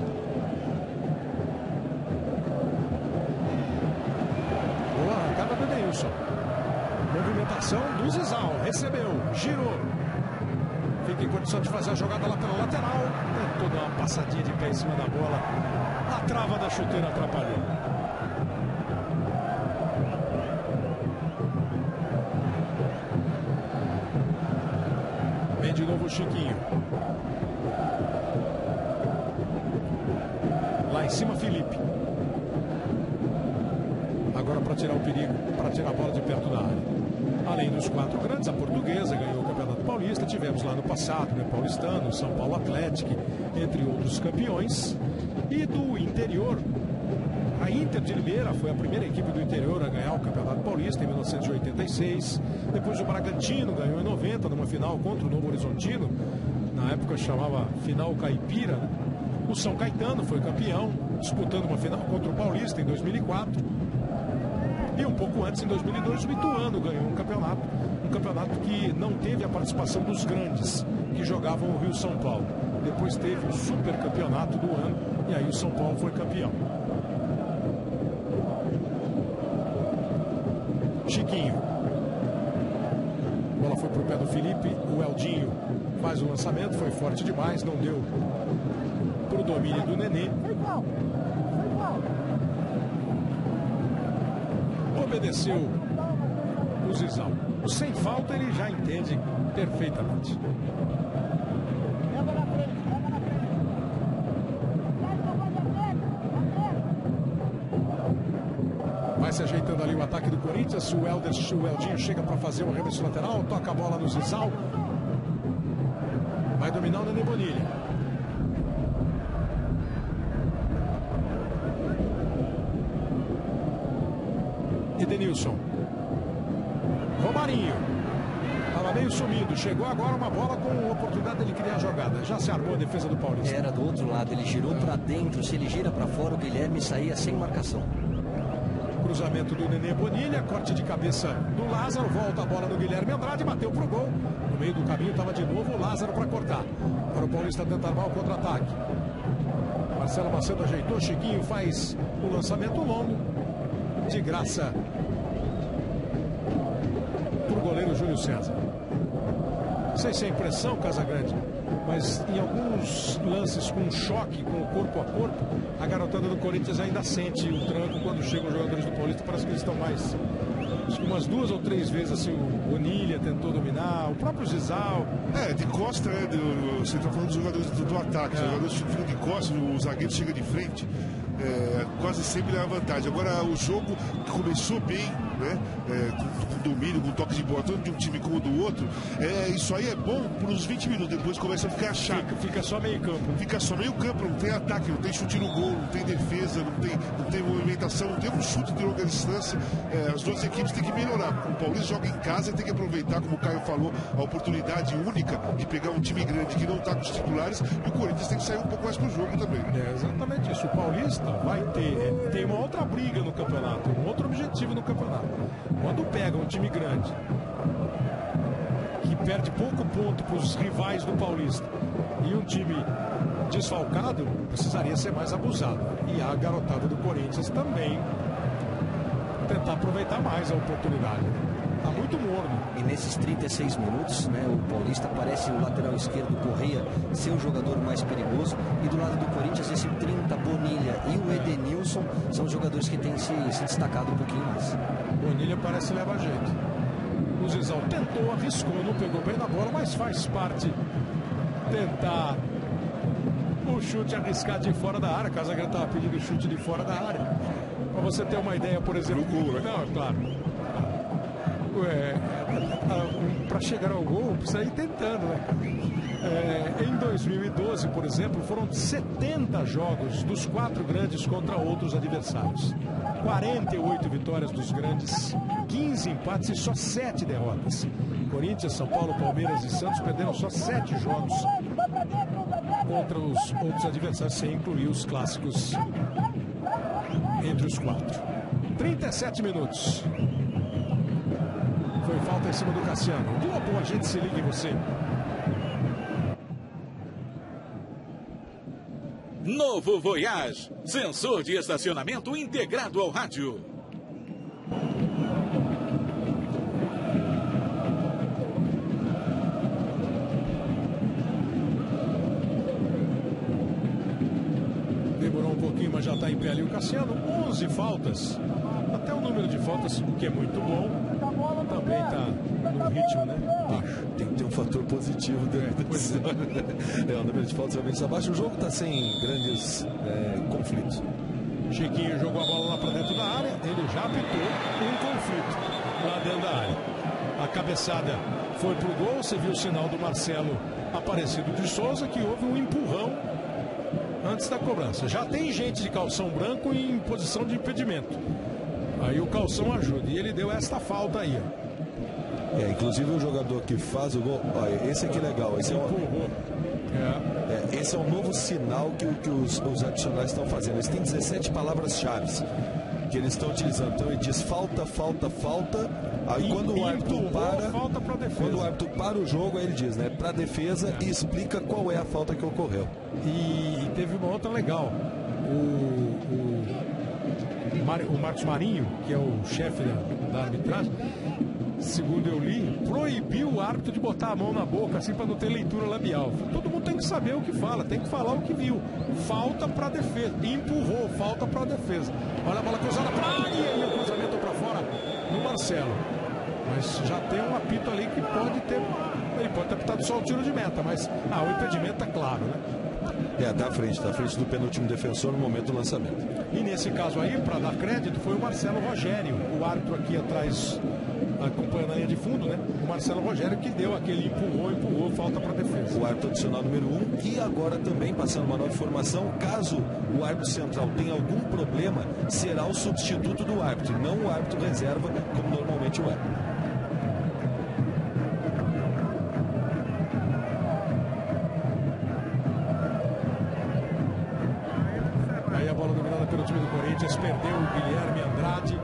Boa arrancada do Edenilson. Movimentação do Zizal. Recebeu, girou. Fica em condição de fazer a jogada lá pela lateral. Tentou dar uma passadinha de pé em cima da bola. A trava da chuteira atrapalhou. Vem de novo o Chiquinho. Lá em cima, Felipe. Agora para tirar o perigo, para tirar a bola de perto da área. Além dos 4 grandes, a Portuguesa ganhou o Campeonato Paulista. Tivemos lá no passado, né, Paulistano, São Paulo Atlético, entre outros campeões. E do interior, a Inter de Limeira foi a primeira equipe do interior a ganhar o Campeonato Paulista em 1986. Depois o Bragantino ganhou em 90, numa final contra o Novo Horizontino. Na época chamava Final Caipira, né? O São Caetano foi campeão, disputando uma final contra o Paulista em 2004. E um pouco antes, em 2002, o Ituano ganhou um campeonato que não teve a participação dos grandes que jogavam o Rio São Paulo. Depois teve o super campeonato do ano e aí o São Paulo foi campeão. Chiquinho. A bola foi pro pé do Felipe, o Eldinho faz o lançamento, foi forte demais, não deu pro domínio do Nenê. Obedeceu o Zizal. Sem falta ele já entende perfeitamente. Vai se ajeitando ali o ataque do Corinthians. O Eldinho chega para fazer o arremesso lateral, toca a bola no Zizal. Vai dominar o Nenê Bonilha. Edenilson. Romarinho. Estava meio sumido. Chegou agora uma bola com oportunidade dele criar a jogada. Já se armou a defesa do Paulista. Era do outro lado. Ele girou para dentro. Se ele gira para fora, o Guilherme saía sem marcação. Cruzamento do Nenê Bonilha. Corte de cabeça do Lázaro. Volta a bola no Guilherme Andrade. Bateu pro gol. No meio do caminho estava de novo o Lázaro para cortar. Para o Paulista tentar armar o contra-ataque. Marcelo Macedo ajeitou. Chiquinho faz o lançamento longo. De graça pro goleiro Júlio César. Não sei se é impressão, Casagrande, mas em alguns lances com choque, com o corpo a corpo, a garotada do Corinthians ainda sente o tranco quando chegam os jogadores do Paulista. Parece que eles estão mais... Acho que umas 2 ou 3 vezes assim, o Bonilha tentou dominar, o próprio Zizal. De costa, né? Você está falando dos jogadores do ataque. Os jogadores ficam de costa, o zagueiro chega de frente. Quase sempre leva vantagem. Agora o jogo começou bem, né? Com domínio, com toque de bola, tanto de um time como do outro. Isso aí é bom por uns 20 minutos. Depois começa a ficar chato. Fica só meio campo. Fica só meio campo, não tem ataque, não tem chute no gol, não tem defesa, não tem movimentação, não tem um chute de longa distância. As duas equipes têm que melhorar. O Paulista joga em casa e tem que aproveitar, como o Caio falou, a oportunidade única de pegar um time grande que não está com os titulares, e o Corinthians tem que sair um pouco mais pro jogo também. Exatamente isso. O Paulista vai ter uma outra briga no campeonato, um outro objetivo no campeonato. Quando pega um time grande que perde pouco ponto para os rivais do Paulista e um time desfalcado, precisaria ser mais abusado. E a garotada do Corinthians também tentar aproveitar mais a oportunidade. Está muito morno. E nesses 36 minutos, né, o Paulista parece o lateral esquerdo Correia ser o jogador mais perigoso. E do lado do Corinthians, esse 30, Bonilha e o Edenilson são os jogadores que têm se destacado um pouquinho mais. Bonilha parece levar jeito. O Zizal tentou, arriscou, não pegou bem na bola, mas faz parte tentar o chute arriscado de fora da área. Caso a gente estava pedindo chute de fora da área. Para você ter uma ideia, por exemplo. No gol, né? Não, é claro. Para chegar ao gol, precisa ir tentando, né? Em 2012, por exemplo, foram 70 jogos dos 4 grandes contra outros adversários. 48 vitórias dos grandes, 15 empates e só 7 derrotas. Corinthians, São Paulo, Palmeiras e Santos perderam só 7 jogos contra os outros adversários, sem incluir os clássicos entre os 4. 37 minutos. Foi falta em cima do Cassiano. Boa, boa, a gente se liga em você. Novo Voyage, sensor de estacionamento integrado ao rádio. Demorou um pouquinho, mas já está em pé ali o Cassiano. 11 faltas. Até o número de faltas, o que é muito bom, também está no ritmo, né? Baixo. Tem que ter um fator positivo dentro desse. O número de faltas realmente está baixo. O jogo está sem grandes conflitos. Chiquinho jogou a bola lá para dentro da área. Ele já apitou um conflito lá dentro da área. A cabeçada foi pro gol, você viu o sinal do Marcelo Aparecido de Souza, que houve um empurrão antes da cobrança. Já tem gente de calção branco em posição de impedimento. Aí o calção ajuda. E ele deu esta falta aí. Inclusive o jogador que faz o gol. Olha, esse aqui é legal. Esse esse é um novo sinal que os adicionais estão fazendo. Eles têm 17 palavras-chave que eles estão utilizando. Então ele diz falta, falta, falta. Aí quando o árbitro para, falta pra defesa. Quando o árbitro para o jogo, aí ele diz, né, para defesa e explica qual é a falta que ocorreu. E teve uma outra legal. O Marcos Marinho, que é o chefe da arbitragem, segundo eu li, proibiu o árbitro de botar a mão na boca assim para não ter leitura labial. Todo mundo tem que saber o que fala, tem que falar o que viu. Falta para defesa, empurrou, falta para defesa. Olha a bola cruzada para a área e o cruzamento para fora no Marcelo. Mas já tem um apito ali que pode ter, ele pode ter apitado só o tiro de meta, mas o impedimento é claro, né? Tá à frente do penúltimo defensor no momento do lançamento. E nesse caso aí, para dar crédito, foi o Marcelo Rogério, o árbitro aqui atrás, acompanhando a linha de fundo, né? O Marcelo Rogério que deu aquele empurrou, falta para defesa. O árbitro adicional número 1, e agora também passando uma nova informação, caso o árbitro central tenha algum problema, será o substituto do árbitro, e não o árbitro reserva, como normalmente o é. Pelo time do Corinthians, perdeu o Guilherme Andrade.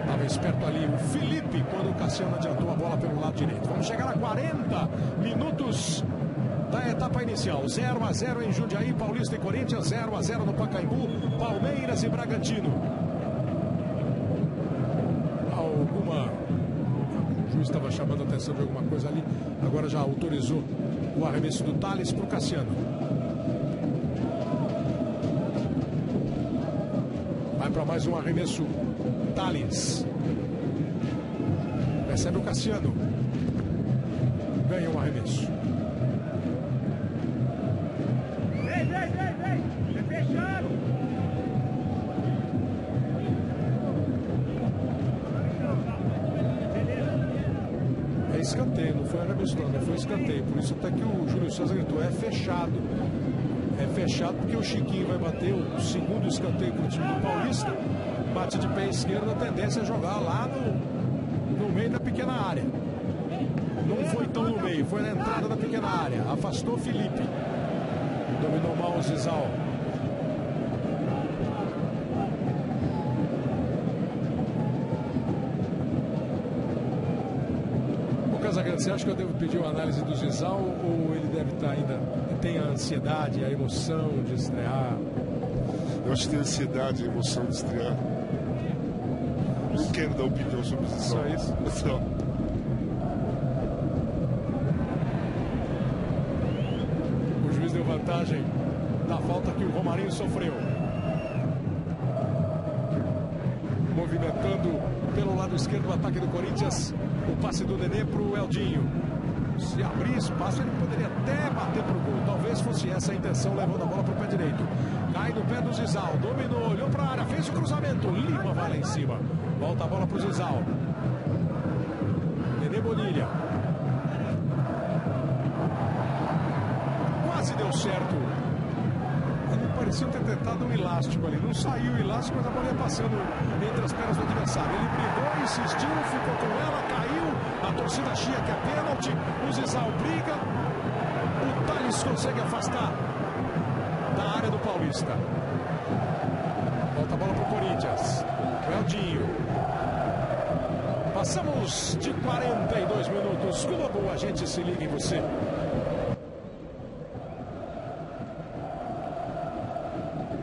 Estava esperto ali o Felipe quando o Cassiano adiantou a bola pelo lado direito. Vamos chegar a 40 minutos da etapa inicial. 0-0 em Jundiaí, Paulista e Corinthians, 0-0 no Pacaembu, Palmeiras e Bragantino. O juiz estava chamando a atenção de alguma coisa ali, agora já autorizou o arremesso do Thales para o Cassiano. Vai para mais um arremesso, Thales. Recebe o Cassiano. Ganha um arremesso. Vem. É fechado. É escanteio, não foi arremesso não, foi escanteio. Por isso até que o Júlio César gritou, é fechado. É fechado porque o Chiquinho vai bater o segundo escanteio para o time do Paulista. Bate de pé esquerdo, a tendência é jogar lá no meio da pequena área. Não foi tão no meio, foi na entrada da pequena área. Afastou Felipe. Dominou mal o Zizal. O Casagrande, você acha que eu devo pedir uma análise do Zizal ou ele deve estar ainda... Tem a ansiedade, a emoção de estrear? Eu acho que tem ansiedade, a emoção de estrear. Não quero dar opinião sobre isso. Só isso? Não. O juiz deu vantagem da falta que o Romarinho sofreu. Movimentando pelo lado esquerdo o ataque do Corinthians. O passe do Nenê para o Eldinho. Se abrir espaço, ele poderia até bater para o gol. Talvez fosse essa a intenção, levando a bola para o pé direito. Cai no pé do Zizal, dominou, olhou para a área, fez o cruzamento. Lima vai lá em cima. Volta a bola para o Zizal. Nenê Bonilha. Quase deu certo. Ele parecia ter tentado um elástico ali. Não saiu o elástico, mas a bola ia passando entre as pernas do adversário. Ele brigou, insistiu, ficou com ela, caiu. A torcida chia que é pênalti. O Zizal briga. O Thales consegue afastar da área do Paulista. Volta a bola para o Corinthians. O Eldinho. Passamos de 42 minutos. Globo, a gente se liga em você.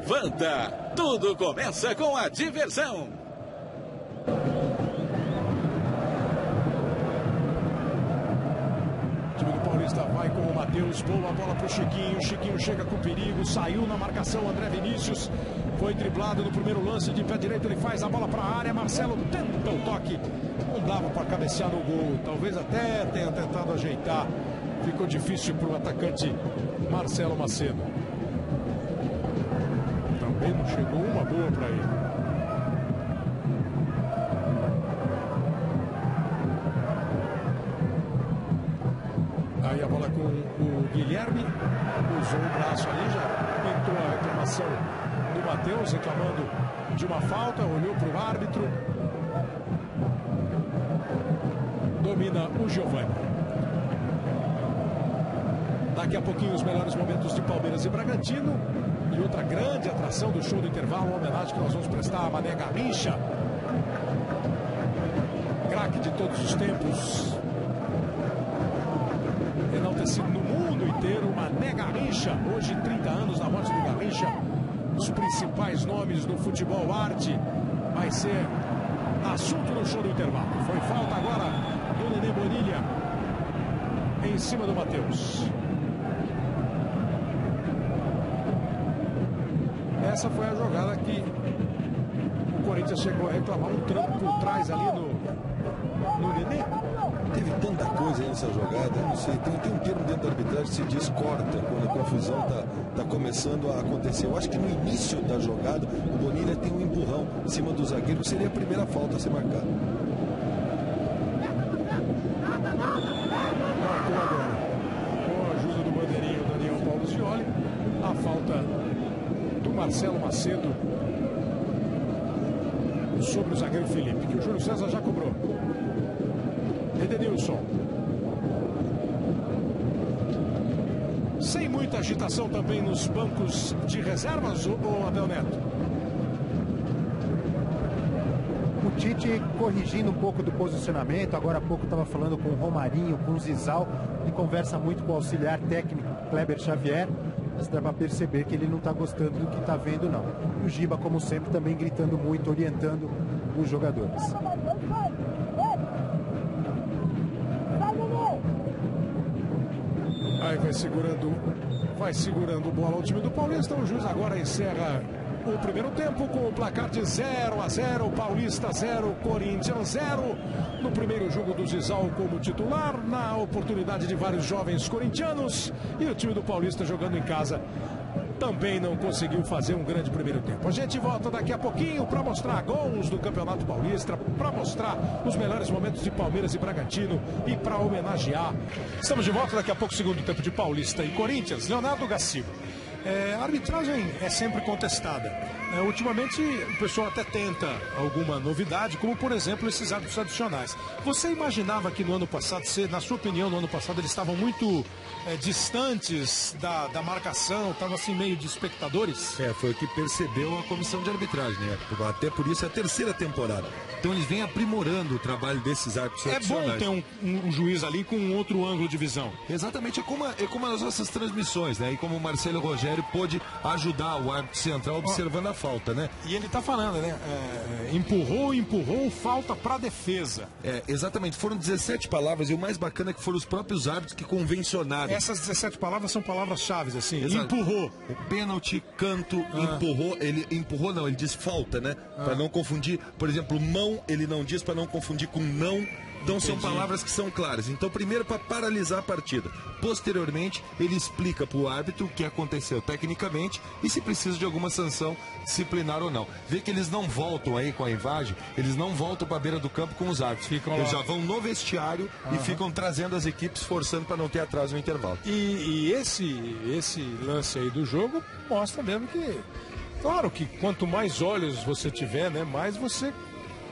Vanda, tudo começa com a diversão. O time do Paulista vai com o Matheus, boa bola para o Chiquinho. Chiquinho chega com perigo, saiu na marcação. André Vinícius foi driblado no primeiro lance de pé direito. Ele faz a bola para a área. Marcelo tenta o toque, não dava para cabecear no gol. Talvez até tenha tentado ajeitar. Ficou difícil para o atacante Marcelo Macedo. Também não chegou uma boa para ele. Guilherme usou o braço ali, já tentou a reclamação do Matheus, reclamando de uma falta, olhou para o árbitro. Domina o Giovani. Daqui a pouquinho os melhores momentos de Palmeiras e Bragantino. E outra grande atração do show do intervalo, uma homenagem que nós vamos prestar a Mané Garrincha, craque de todos os tempos, enaltecido no mundo inteiro. Mané Garrincha, hoje 30 anos da morte do Garrincha, os principais nomes do futebol arte, vai ser assunto no show do intervalo. Foi falta agora do Nenê Bonilha em cima do Matheus. Essa foi a jogada que o Corinthians chegou a reclamar, um tranco por trás ali no Nenê. Teve tanta coisa aí nessa jogada, eu não sei, tem um termo dentro da arbitragem que se diz corta, quando a confusão tá começando a acontecer. Eu acho que no início da jogada, o Bonilha tem um empurrão em cima do zagueiro, que seria a primeira falta a ser marcada. Marcou agora, com a ajuda do bandeirinho Daniel Paulo Scioli, a falta do Marcelo Macedo sobre o zagueiro Felipe, que o Júlio César já cobrou. Edenilson. Sem muita agitação também nos bancos de reservas, o Abel Neto. O Tite corrigindo um pouco do posicionamento. Agora há pouco estava falando com o Romarinho, com o Zizal, e conversa muito com o auxiliar técnico Kleber Xavier. Mas dá para perceber que ele não está gostando do que está vendo, não. E o Giba, como sempre, também gritando muito, orientando os jogadores. Aí vai segurando bola ao time do Paulista. O juiz agora encerra o primeiro tempo com o placar de 0-0, Paulista 0, Corinthians 0. No primeiro jogo do Zizal como titular, na oportunidade de vários jovens corintianos. E o time do Paulista jogando em casa também não conseguiu fazer um grande primeiro tempo. A gente volta daqui a pouquinho para mostrar gols do Campeonato Paulista, para mostrar os melhores momentos de Palmeiras e Bragantino e para homenagear. Estamos de volta daqui a pouco, segundo tempo de Paulista e Corinthians. Leonardo Gaciba. A arbitragem é sempre contestada. Ultimamente o pessoal até tenta alguma novidade, como por exemplo esses árbitros adicionais. Você imaginava que no ano passado, na sua opinião, no ano passado eles estavam muito distantes da marcação, estavam assim meio de espectadores? Foi o que percebeu a comissão de arbitragem, né? Até por isso é a terceira temporada. Então eles vêm aprimorando o trabalho desses árbitros adicionais. É bom ter um juiz ali com um outro ângulo de visão. Exatamente, é como as nossas transmissões, né? E como o Marcelo Rogério pôde ajudar o árbitro central observando a falta, né? E ele tá falando, né? Empurrou, falta pra defesa. Exatamente, foram 17 palavras e o mais bacana é que foram os próprios árbitros que convencionaram. Essas 17 palavras são palavras-chave, assim. Exato. Empurrou. O pênalti, canto, empurrou. Ele empurrou, não, ele diz falta, né? Pra não confundir. Por exemplo, mão, ele não diz pra não confundir com não. Então são palavras que são claras. Então, primeiro para paralisar a partida. Posteriormente, ele explica para o árbitro o que aconteceu tecnicamente e se precisa de alguma sanção disciplinar ou não. Vê que eles não voltam aí com a imagem, eles não voltam para a beira do campo com os árbitros. Eles já vão no vestiário e ficam trazendo as equipes, forçando para não ter atraso no intervalo. E esse lance aí do jogo mostra mesmo que, claro que quanto mais olhos você tiver, né, mais você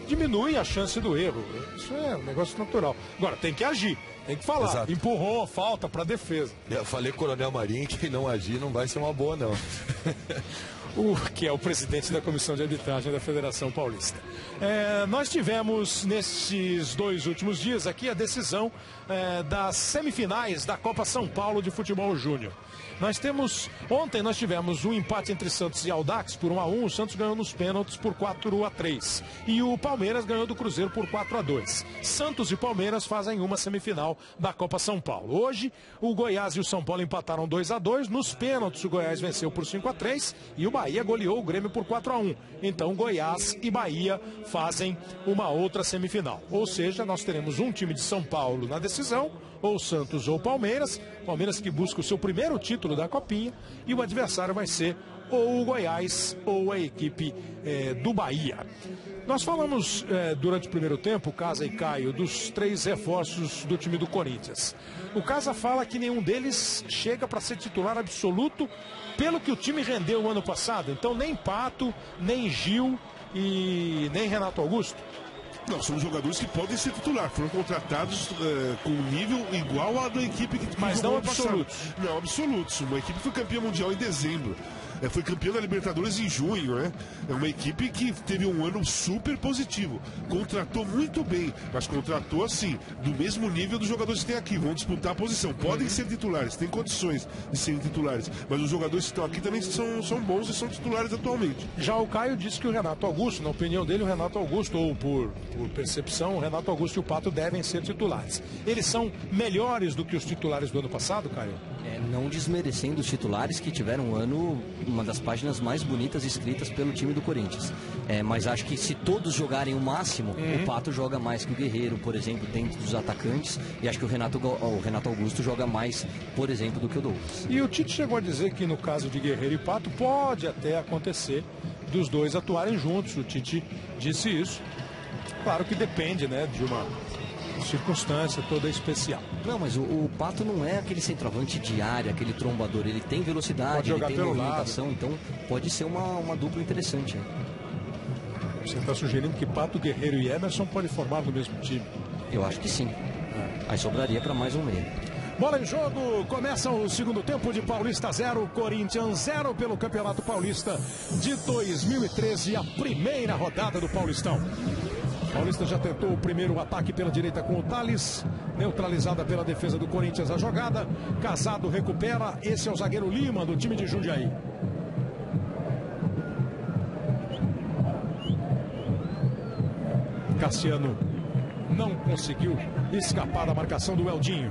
diminui a chance do erro. Isso é um negócio natural. Agora, tem que agir, tem que falar. Exato. Empurrou, falta para defesa. Eu falei com o Coronel Marinho que não agir não vai ser uma boa, não. Que é o presidente da Comissão de Arbitragem da Federação Paulista. Nós tivemos, nesses 2 últimos dias aqui, a decisão das semifinais da Copa São Paulo de Futebol Júnior. Ontem nós tivemos um empate entre Santos e Audax por 1-1, o Santos ganhou nos pênaltis por 4-3 e o Palmeiras ganhou do Cruzeiro por 4-2. Santos e Palmeiras fazem uma semifinal da Copa São Paulo. Hoje, o Goiás e o São Paulo empataram 2-2, nos pênaltis o Goiás venceu por 5-3 e o Bahia goleou o Grêmio por 4-1. Então, Goiás e Bahia fazem uma outra semifinal. Ou seja, nós teremos um time de São Paulo na decisão, ou Santos ou Palmeiras. Palmeiras que busca o seu primeiro título da Copinha, e o adversário vai ser ou o Goiás ou a equipe do Bahia. Nós falamos durante o primeiro tempo, Casa e Caio, dos 3 reforços do time do Corinthians. O Casa fala que nenhum deles chega para ser titular absoluto pelo que o time rendeu o ano passado. Então nem Pato, nem Gil e nem Renato Augusto. Não, são jogadores que podem ser titular, foram contratados com um nível igual à da equipe que mas não absolutos. Não, absolutos. Uma equipe foi campeã mundial em dezembro. Foi campeã da Libertadores em junho, né? É uma equipe que teve um ano super positivo. Contratou muito bem, mas contratou assim, do mesmo nível dos jogadores que tem aqui. Vão disputar a posição. Podem ser titulares, têm condições de serem titulares. Mas os jogadores que estão aqui também são bons e são titulares atualmente. Já o Caio disse que o Renato Augusto, na opinião dele, o Renato Augusto, ou por percepção, o Renato Augusto e o Pato devem ser titulares. Eles são melhores do que os titulares do ano passado, Caio? Não desmerecendo os titulares que tiveram um ano, uma das páginas mais bonitas escritas pelo time do Corinthians. Mas acho que se todos jogarem o máximo, o Pato joga mais que o Guerreiro, por exemplo, dentro dos atacantes, e acho que o Renato Augusto joga mais, por exemplo, do que o Douglas. E o Tite chegou a dizer que no caso de Guerreiro e Pato pode até acontecer dos dois atuarem juntos. O Tite disse isso. Claro que depende, né, de uma circunstância toda especial. Não, mas o Pato não é aquele centroavante de área, aquele trombador. Ele tem velocidade, ele tem movimentação, lado. Então pode ser uma dupla interessante. Você está sugerindo que Pato, Guerreiro e Emerson podem formar no mesmo time? Eu acho que sim. Aí sobraria para mais um meio. Bola em jogo, começa o segundo tempo de Paulista 0, Corinthians 0 pelo Campeonato Paulista de 2013, a primeira rodada do Paulistão. Paulista já tentou o primeiro ataque pela direita com o Thales, neutralizada pela defesa do Corinthians a jogada. Casado recupera, esse é o zagueiro Lima do time de Jundiaí. Cassiano não conseguiu escapar da marcação do Eldinho.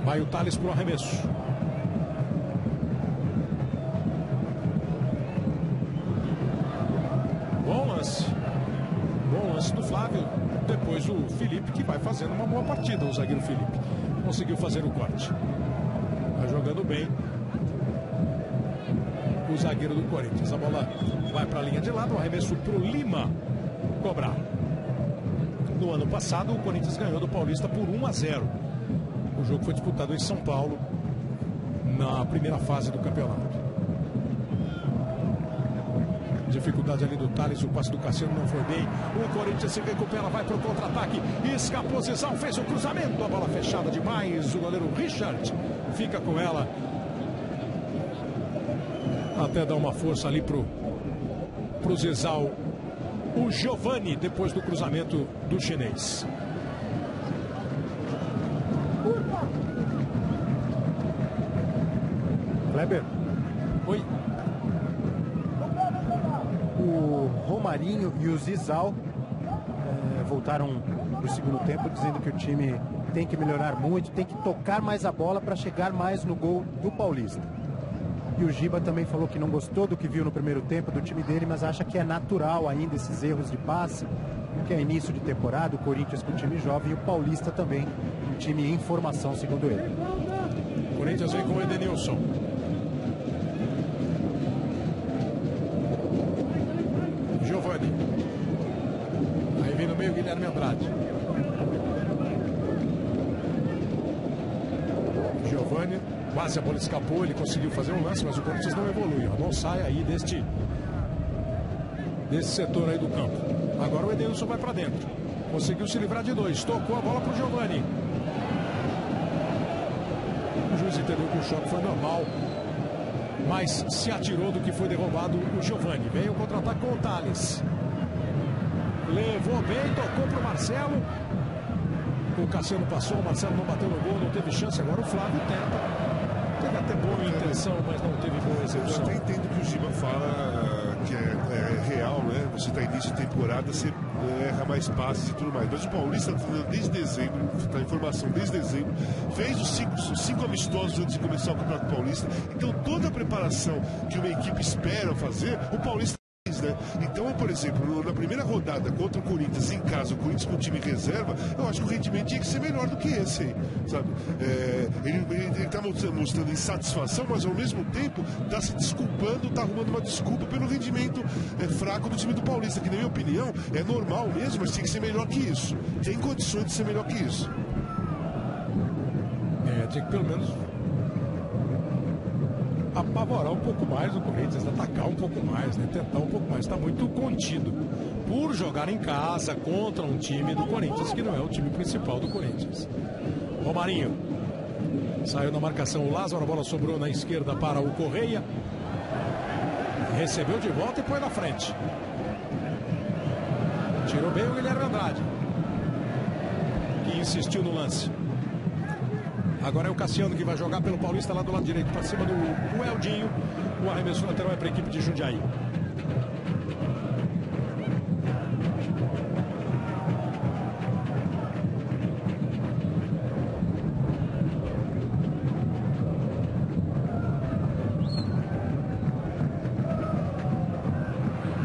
Vai o Thales para o arremesso. Bom lance do Flávio. Depois o Felipe, que vai fazendo uma boa partida. O zagueiro Felipe conseguiu fazer o corte. Vai jogando bem o zagueiro do Corinthians. A bola vai para a linha de lado. O arremesso para o Lima cobrar. No ano passado o Corinthians ganhou do Paulista por 1-0. O jogo foi disputado em São Paulo na primeira fase do campeonato. Dificuldade ali do Thales, o passe do Cassiano não foi bem. O Corinthians se recupera, vai para o contra-ataque. Escapou Zizal, fez o cruzamento. A bola fechada demais. O goleiro Richard fica com ela. Até dar uma força ali pro Zizal. O Giovani, depois do cruzamento do chinês. Kleber. Oi. O Romarinho e o Zizal voltaram para o segundo tempo dizendo que o time tem que melhorar muito, tem que tocar mais a bola para chegar mais no gol do Paulista. E o Giba também falou que não gostou do que viu no primeiro tempo do time dele, mas acha que é natural ainda esses erros de passe, que é início de temporada, o Corinthians com o time jovem e o Paulista também, um time em formação, segundo ele. O Corinthians vem com o Edenilson. Giovani. Aí vem no meio Guilherme Andrade. Giovani, quase a bola escapou, ele conseguiu fazer um lance, mas o Corinthians não evolui. Não sai aí desse setor aí do campo. Agora o Edenilson vai para dentro. Conseguiu se livrar de dois. Tocou a bola para o Giovani. O juiz entendeu que o choque foi normal, mas se atirou do que foi derrubado o Giovani. Veio o contra-ataque com o Thales. Levou bem, tocou para o Marcelo. O Cassiano passou, o Marcelo não bateu no gol, não teve chance. Agora o Flávio tenta. Teve até boa intenção, mas não teve boa execução. Eu até entendo que o Giba fala que é real, né? Você está início de temporada, você erra mais passes e tudo mais. Mas o Paulista está desde dezembro, está em formação desde dezembro, fez os cinco amistosos antes de começar o Campeonato Paulista. Então toda a preparação que uma equipe espera fazer, o Paulista fez, né? Então, por exemplo, na primeira rodada contra o Corinthians em casa, o Corinthians com o time reserva, eu acho que o rendimento tinha que ser melhor do que esse aí, sabe? Ele tá mostrando insatisfação, mas ao mesmo tempo tá se desculpando, tá arrumando uma desculpa pelo rendimento fraco do time do Paulista, que na minha opinião é normal mesmo, mas tinha que ser melhor que isso. Tem condições de ser melhor que isso. Tinha que pelo menos apavorar um pouco mais o Corinthians, atacar um pouco mais, né? Tentar um pouco mais. Está muito contido por jogar em casa contra um time do Corinthians que não é o time principal do Corinthians. Romarinho saiu na marcação o Lázaro, a bola sobrou na esquerda para o Correia, recebeu de volta e põe na frente. Tirou bem o Guilherme Andrade, que insistiu no lance. Agora é o Cassiano que vai jogar pelo Paulista lá do lado direito, para cima do Eldinho. O arremesso lateral é para a equipe de Jundiaí.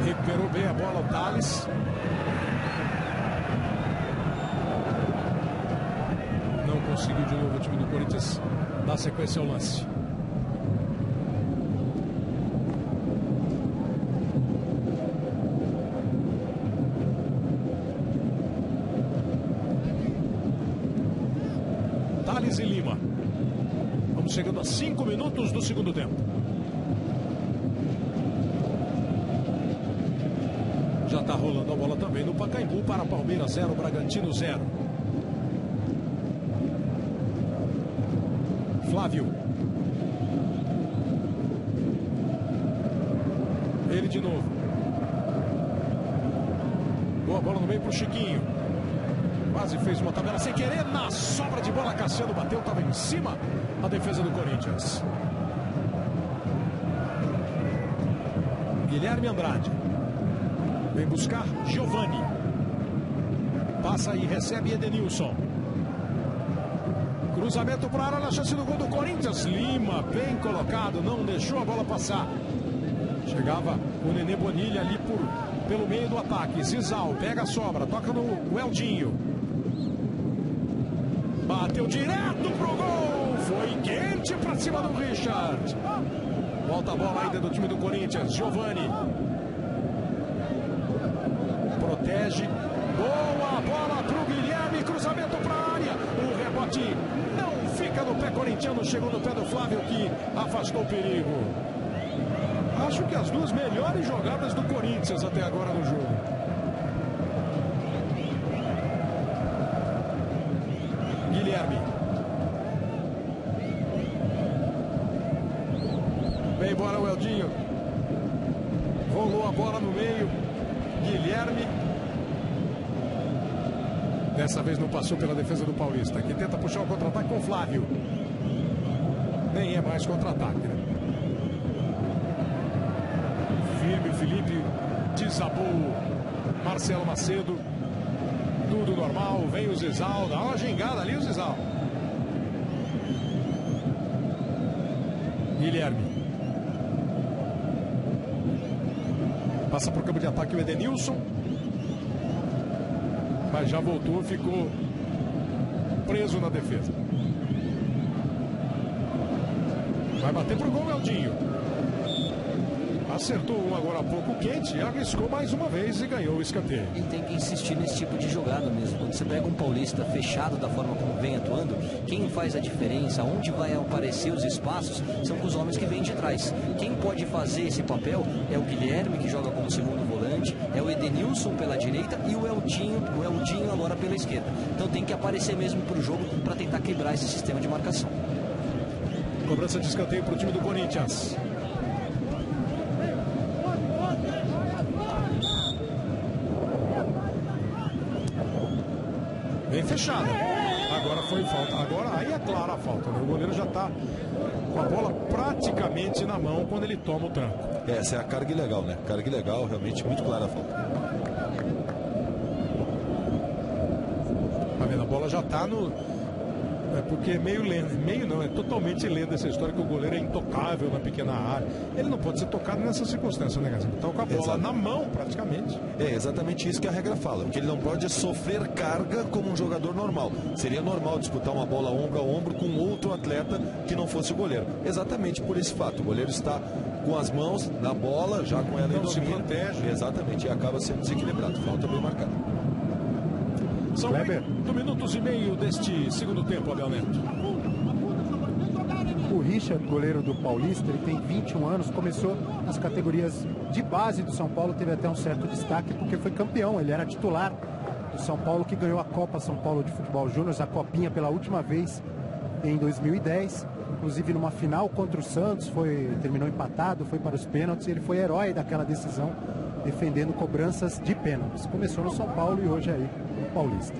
Recuperou bem a bola o Thales. Conseguiu de novo o time do Corinthians dar sequência ao lance. Thales e Lima. Vamos chegando a 5 minutos do segundo tempo. Já está rolando a bola também no Pacaembu para Palmeiras 0, Bragantino 0. Flávio. Ele de novo. Boa bola no meio para o Chiquinho. Quase fez uma tabela sem querer. Na sobra de bola, Cassiano bateu. Estava em cima a defesa do Corinthians. Guilherme Andrade. Vem buscar Giovani. Passa e recebe Edenilson. Cruzamento para a área, na chance do gol do Corinthians. Lima, bem colocado, não deixou a bola passar. Chegava o Nenê Bonilha ali pelo meio do ataque. Zizal pega a sobra, toca no Eldinho. Bateu direto pro gol. Foi quente para cima do Richard. Volta a bola ainda do time do Corinthians. Giovani. Protege. Boa bola pro Guilherme. Cruzamento para a área. O rebote não fica no pé corintiano. Chegou no pé do Flávio, que afastou o perigo. Acho que as duas melhores jogadas do Corinthians até agora no jogo. Guilherme. Vem embora o Eldinho. Rolou a bola no meio. Guilherme. Dessa vez não passou pela defesa do Paulista, que tenta puxar o contra-ataque com o Flávio. Nem é mais contra-ataque, né? Firme o Felipe. Desabou Marcelo Macedo. Tudo normal. Vem o Zizal. Dá uma gingada ali o Zizal. Guilherme. Passa para o campo de ataque o Edenilson. Mas já voltou, ficou preso na defesa. Vai bater pro gol, Eldinho. Acertou um agora há pouco quente, arriscou mais uma vez e ganhou o escanteio. E tem que insistir nesse tipo de jogada mesmo. Quando você pega um Paulista fechado da forma como vem atuando, quem faz a diferença, onde vai aparecer os espaços, são os homens que vêm de trás. Quem pode fazer esse papel é o Guilherme, que joga como segundo volante, é o Edenilson pela direita e o Eldinho agora pela esquerda. Então tem que aparecer mesmo para o jogo para tentar quebrar esse sistema de marcação. Cobrança de escanteio para o time do Corinthians. Bem fechada. Agora foi falta. Agora aí é clara a falta, né? O goleiro já está com a bola praticamente na mão quando ele toma o tranco. Essa é a carga ilegal, né? Carga ilegal, realmente muito clara a falta. Tá vendo? A bola já está É porque é meio lenda, meio não, é totalmente lenda essa história que o goleiro é intocável na pequena área. Ele não pode ser tocado nessa circunstância, né, Gazinho? Tá com a bola na mão, praticamente. É exatamente isso que a regra fala. O que ele não pode é sofrer carga como um jogador normal. Seria normal disputar uma bola ombro a ombro com outro atleta que não fosse o goleiro. Exatamente por esse fato. O goleiro está com as mãos na bola, já com ela em domínio. Se protege. Exatamente, e acaba sendo desequilibrado. Falta bem marcada. São 8 minutos e meio deste segundo tempo, Abel Neto. O Richard, goleiro do Paulista, ele tem 21 anos, começou nas categorias de base do São Paulo, teve até um certo destaque porque foi campeão, ele era titular do São Paulo, que ganhou a Copa São Paulo de Futebol Júnior, a Copinha pela última vez em 2010, inclusive numa final contra o Santos, terminou empatado, foi para os pênaltis, ele foi herói daquela decisão, defendendo cobranças de pênaltis. Começou no São Paulo e hoje aí no Paulista.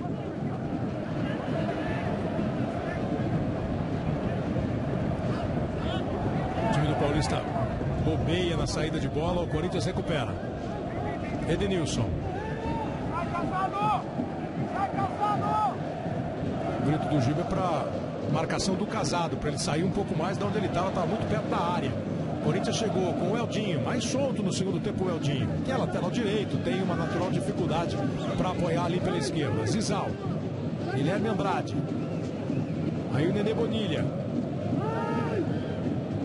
O time do Paulista bobeia na saída de bola, o Corinthians recupera. Edenilson. O grito do Giba é para marcação do Casado, para ele sair um pouco mais de onde ele estava muito perto da área. O Corinthians chegou com o Eldinho, mais solto no segundo tempo o Eldinho, que é lateral direito, tem uma natural dificuldade para apoiar ali pela esquerda. Zizal, Guilherme Andrade, aí o Nenê Bonilha.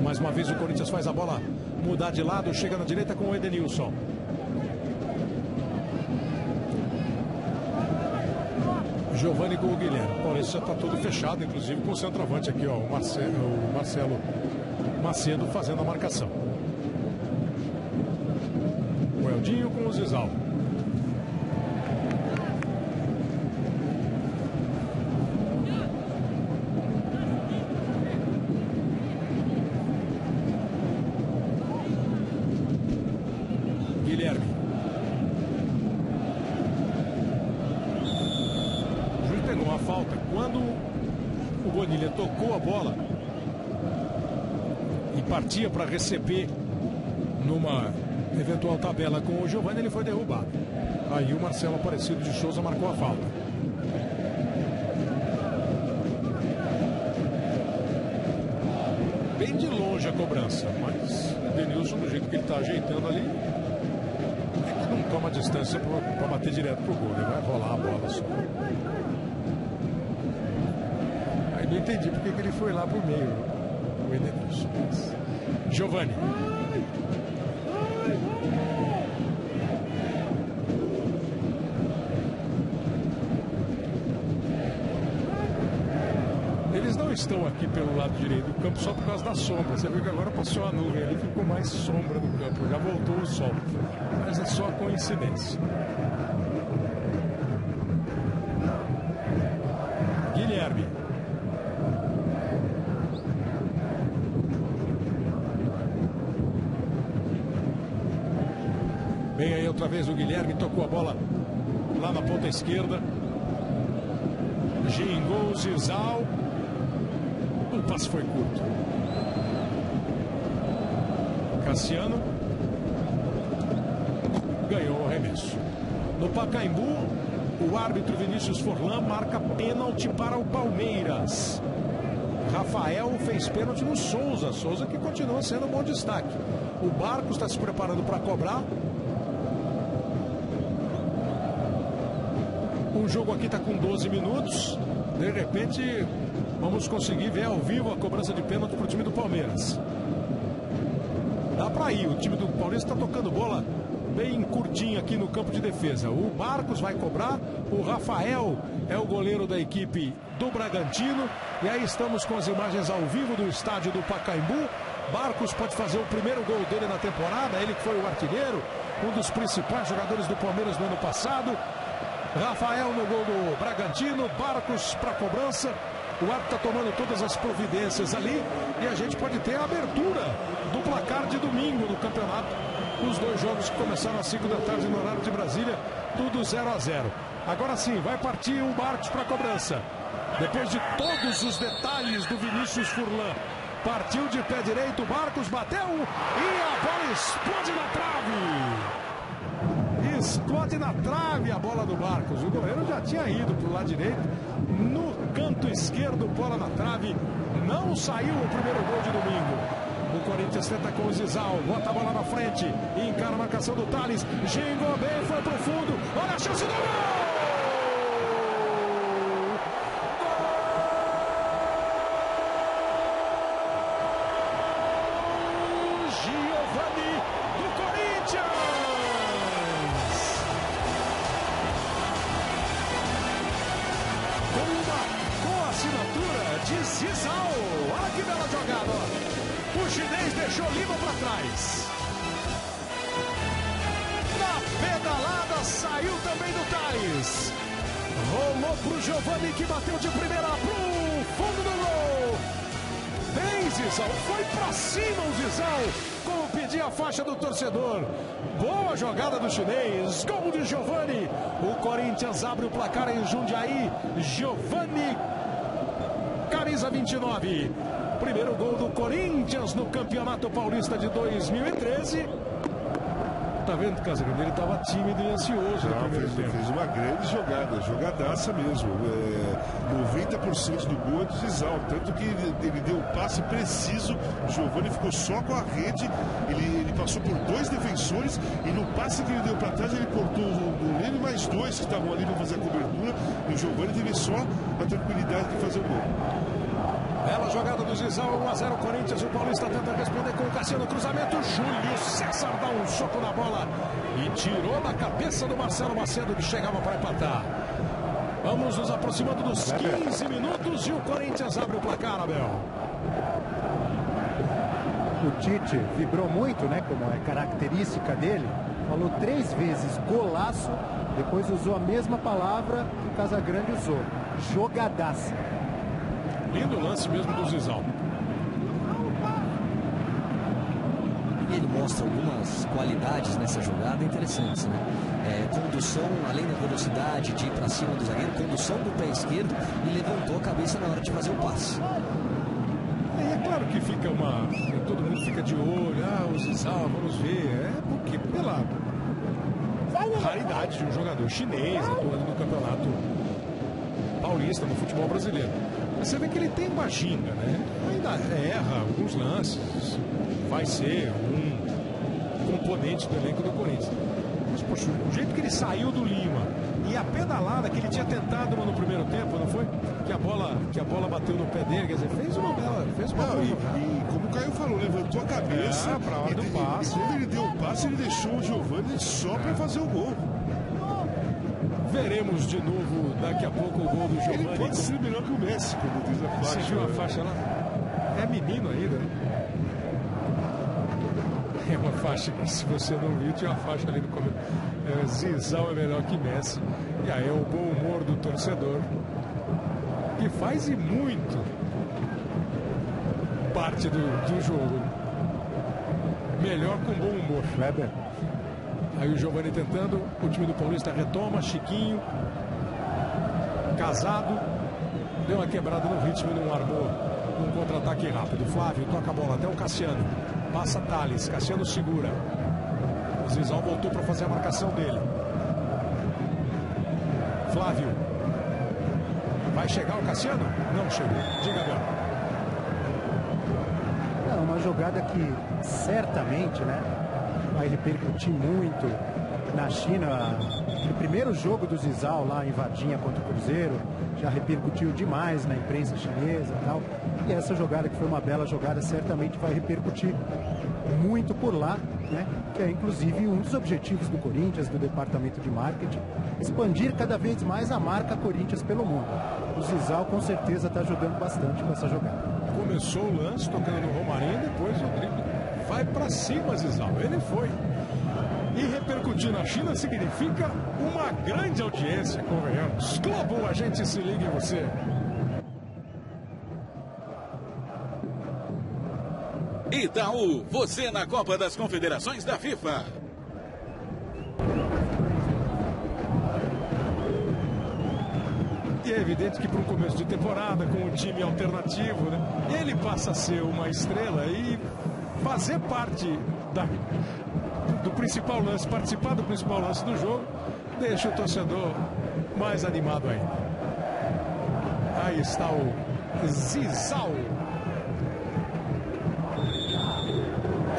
Mais uma vez o Corinthians faz a bola mudar de lado, chega na direita com o Edenilson. Giovani com o Guilherme. O Paulista já está todo fechado, inclusive com o centroavante aqui, ó, o Marcelo Macedo fazendo a marcação. O Eldinho com o Zizal. Guilherme. O juiz pegou uma falta quando o Bonilha tocou a bola e partia para receber numa eventual tabela com o Giovani, ele foi derrubado. Aí o Marcelo Aparecido de Souza marcou a falta. Bem de longe a cobrança, mas o Denilson, do jeito que ele está ajeitando ali, é que não toma distância para bater direto pro gol, ele vai rolar a bola só. Aí não entendi porque que ele foi lá pro meio, o Edenilson. Giovani. Eles não estão aqui pelo lado direito do campo só por causa da sombra. Você viu que agora passou a nuvem ali, ficou mais sombra no campo, já voltou o sol. Mas é só coincidência. Guilherme. Vem aí outra vez o Guilherme, tocou a bola lá na ponta esquerda. Gingou o Zizal. O passe foi curto. Cassiano ganhou o arremesso. No Pacaembu, o árbitro Vinícius Forlan marca pênalti para o Palmeiras. Rafael fez pênalti no Souza. Souza que continua sendo um bom destaque. O Barcos está se preparando para cobrar. O jogo aqui está com 12 minutos. De repente, vamos conseguir ver ao vivo a cobrança de pênalti para o time do Palmeiras. Dá para ir. O time do Paulista está tocando bola bem curtinho aqui no campo de defesa. O Barcos vai cobrar. O Rafael é o goleiro da equipe do Bragantino. E aí estamos com as imagens ao vivo do estádio do Pacaembu. Barcos pode fazer o primeiro gol dele na temporada. Ele que foi o artilheiro, um dos principais jogadores do Palmeiras no ano passado. Rafael no gol do Bragantino, Barcos para cobrança. O árbitro está tomando todas as providências ali e a gente pode ter a abertura do placar de domingo no campeonato. Os dois jogos que começaram às 5 da tarde no horário de Brasília, tudo 0-0. Agora sim, vai partir o Barcos para cobrança. Depois de todos os detalhes do Vinícius Furlan, partiu de pé direito, o Barcos bateu e a bola explode na trave. Explode na trave a bola do Barcos. O goleiro já tinha ido para o lado direito. No canto canto esquerdo, bola na trave. Não saiu o primeiro gol de domingo. O Corinthians tenta com o Zizal, bota a bola na frente, encara a marcação do Thales, gingou bem, foi pro fundo, olha a chance do gol! Gol! Giovani do Corinthians! Com a assinatura de Zizal, olha que bela jogada! O chinês deixou Lima para trás. Na pedalada saiu também do Thales. Rolou pro Giovani que bateu de primeira pro fundo do gol. Bem, Zizal, foi para cima o Zizal, como pedia a faixa do torcedor. Boa jogada do chinês, gol de Giovani. O Corinthians abre o placar em Jundiaí. Giovani, camisa 29. Primeiro gol do Corinthians no Campeonato Paulista de 2013. Tá vendo, Casagrande? Ele estava tímido e ansioso no primeiro tempo. Fez uma grande jogada, jogadaça mesmo. 90% do gol é do Zizal, tanto que ele deu um passe preciso. O Giovani ficou só com a rede, ele passou por dois defensores e no passe que ele deu para trás ele cortou o goleiro e mais dois que estavam ali para fazer a cobertura. E o Giovani teve só a tranquilidade de fazer o gol. Bela jogada do Zizal, 1-0 Corinthians. O Paulista tenta responder com o Cassiano, cruzamento. Júlio César dá um soco na bola e tirou da cabeça do Marcelo Macedo, que chegava para empatar. Vamos nos aproximando dos 15 minutos e o Corinthians abre o placar, Abel. O Tite vibrou muito, né, como é característica dele. Falou 3 vezes golaço, depois usou a mesma palavra que o Casagrande usou. Jogadaça. Lindo lance mesmo do Zizal. E ele mostra algumas qualidades nessa jogada interessantes, né? Condução, além da velocidade de ir para cima do zagueiro, condução do pé esquerdo e levantou a cabeça na hora de fazer o passe. É claro que fica todo mundo fica de olho, o Zizal, vamos ver. É porque pela raridade de um jogador chinês atuando no Campeonato Paulista, no futebol brasileiro. Mas você vê que ele tem uma ginga, né? Ainda erra alguns lances, vai ser um componente do elenco do Corinthians. Mas, poxa, o jeito que ele saiu do Lima e a pedalada que ele tinha tentado no primeiro tempo, não foi? Que a bola bateu no pé dele, quer dizer, fez uma boa jogada. E como o Caio falou, levantou a cabeça pra hora do passe. E quando ele deu o passe, ele deixou o Giovani só para fazer o gol. Veremos de novo daqui a pouco o gol do Giovani. Ele pode ser melhor que o Messi, como diz a faixa. Você viu a faixa lá? É menino ainda, né? É uma faixa que, se você não viu, tinha uma faixa ali no começo. Zizal é melhor que Messi. E aí é o bom humor do torcedor, que faz e muito parte do jogo. Melhor com bom humor. Weber. Aí o Giovani tentando, o time do Paulista retoma, Chiquinho, Casado, deu uma quebrada no ritmo e não armou um contra-ataque rápido. Flávio toca a bola até o Cassiano, passa Thales, Cassiano segura. O Zizal voltou para fazer a marcação dele. Flávio, vai chegar o Cassiano? Não chegou, diga agora. É uma jogada que certamente, né, vai repercutir muito na China. No primeiro jogo do Zizal lá em Varginha contra o Cruzeiro, já repercutiu demais na imprensa chinesa e tal. E essa jogada, que foi uma bela jogada, certamente vai repercutir muito por lá, né? Que é inclusive um dos objetivos do Corinthians, do departamento de marketing, expandir cada vez mais a marca Corinthians pelo mundo. O Zizal com certeza está ajudando bastante com essa jogada. Começou o lance tocando no Romarinho, depois o drible vai para cima, Zizal. Ele foi. E repercutir na China significa uma grande audiência, convenhamos. Globo, a gente se liga em você. Itaú, você na Copa das Confederações da FIFA. E é evidente que para um começo de temporada, com um time alternativo, né, ele passa a ser uma estrela e fazer parte do principal lance, participar do principal lance do jogo, deixa o torcedor mais animado ainda. Aí Aí está o Zizal.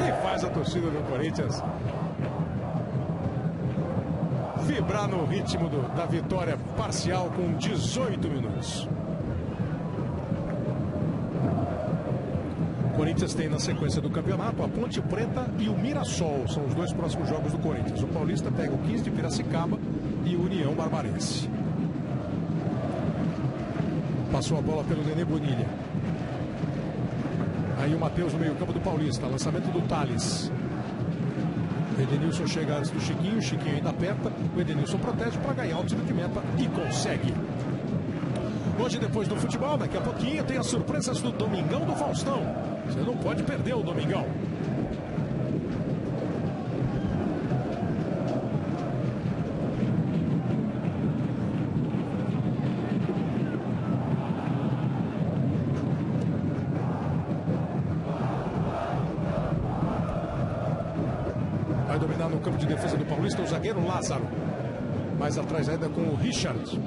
E faz a torcida do Corinthians vibrar no ritmo da vitória parcial com 18 minutos. O Corinthians tem na sequência do campeonato a Ponte Preta e o Mirassol. São os dois próximos jogos do Corinthians. O Paulista pega o 15 de Piracicaba e o União Barbarense. Passou a bola pelo Nenê Bonilha. Aí o Matheus no meio campo do Paulista. Lançamento do Thales. O Edenilson chega antes do Chiquinho. O Chiquinho ainda aperta. O Edenilson protege para ganhar o tiro de meta e consegue. Hoje, depois do futebol, daqui a pouquinho, tem as surpresas do Domingão do Faustão. Você não pode perder o Domingão. Vai dominar no campo de defesa do Paulista o zagueiro Lázaro. Mais atrás ainda com o Richard.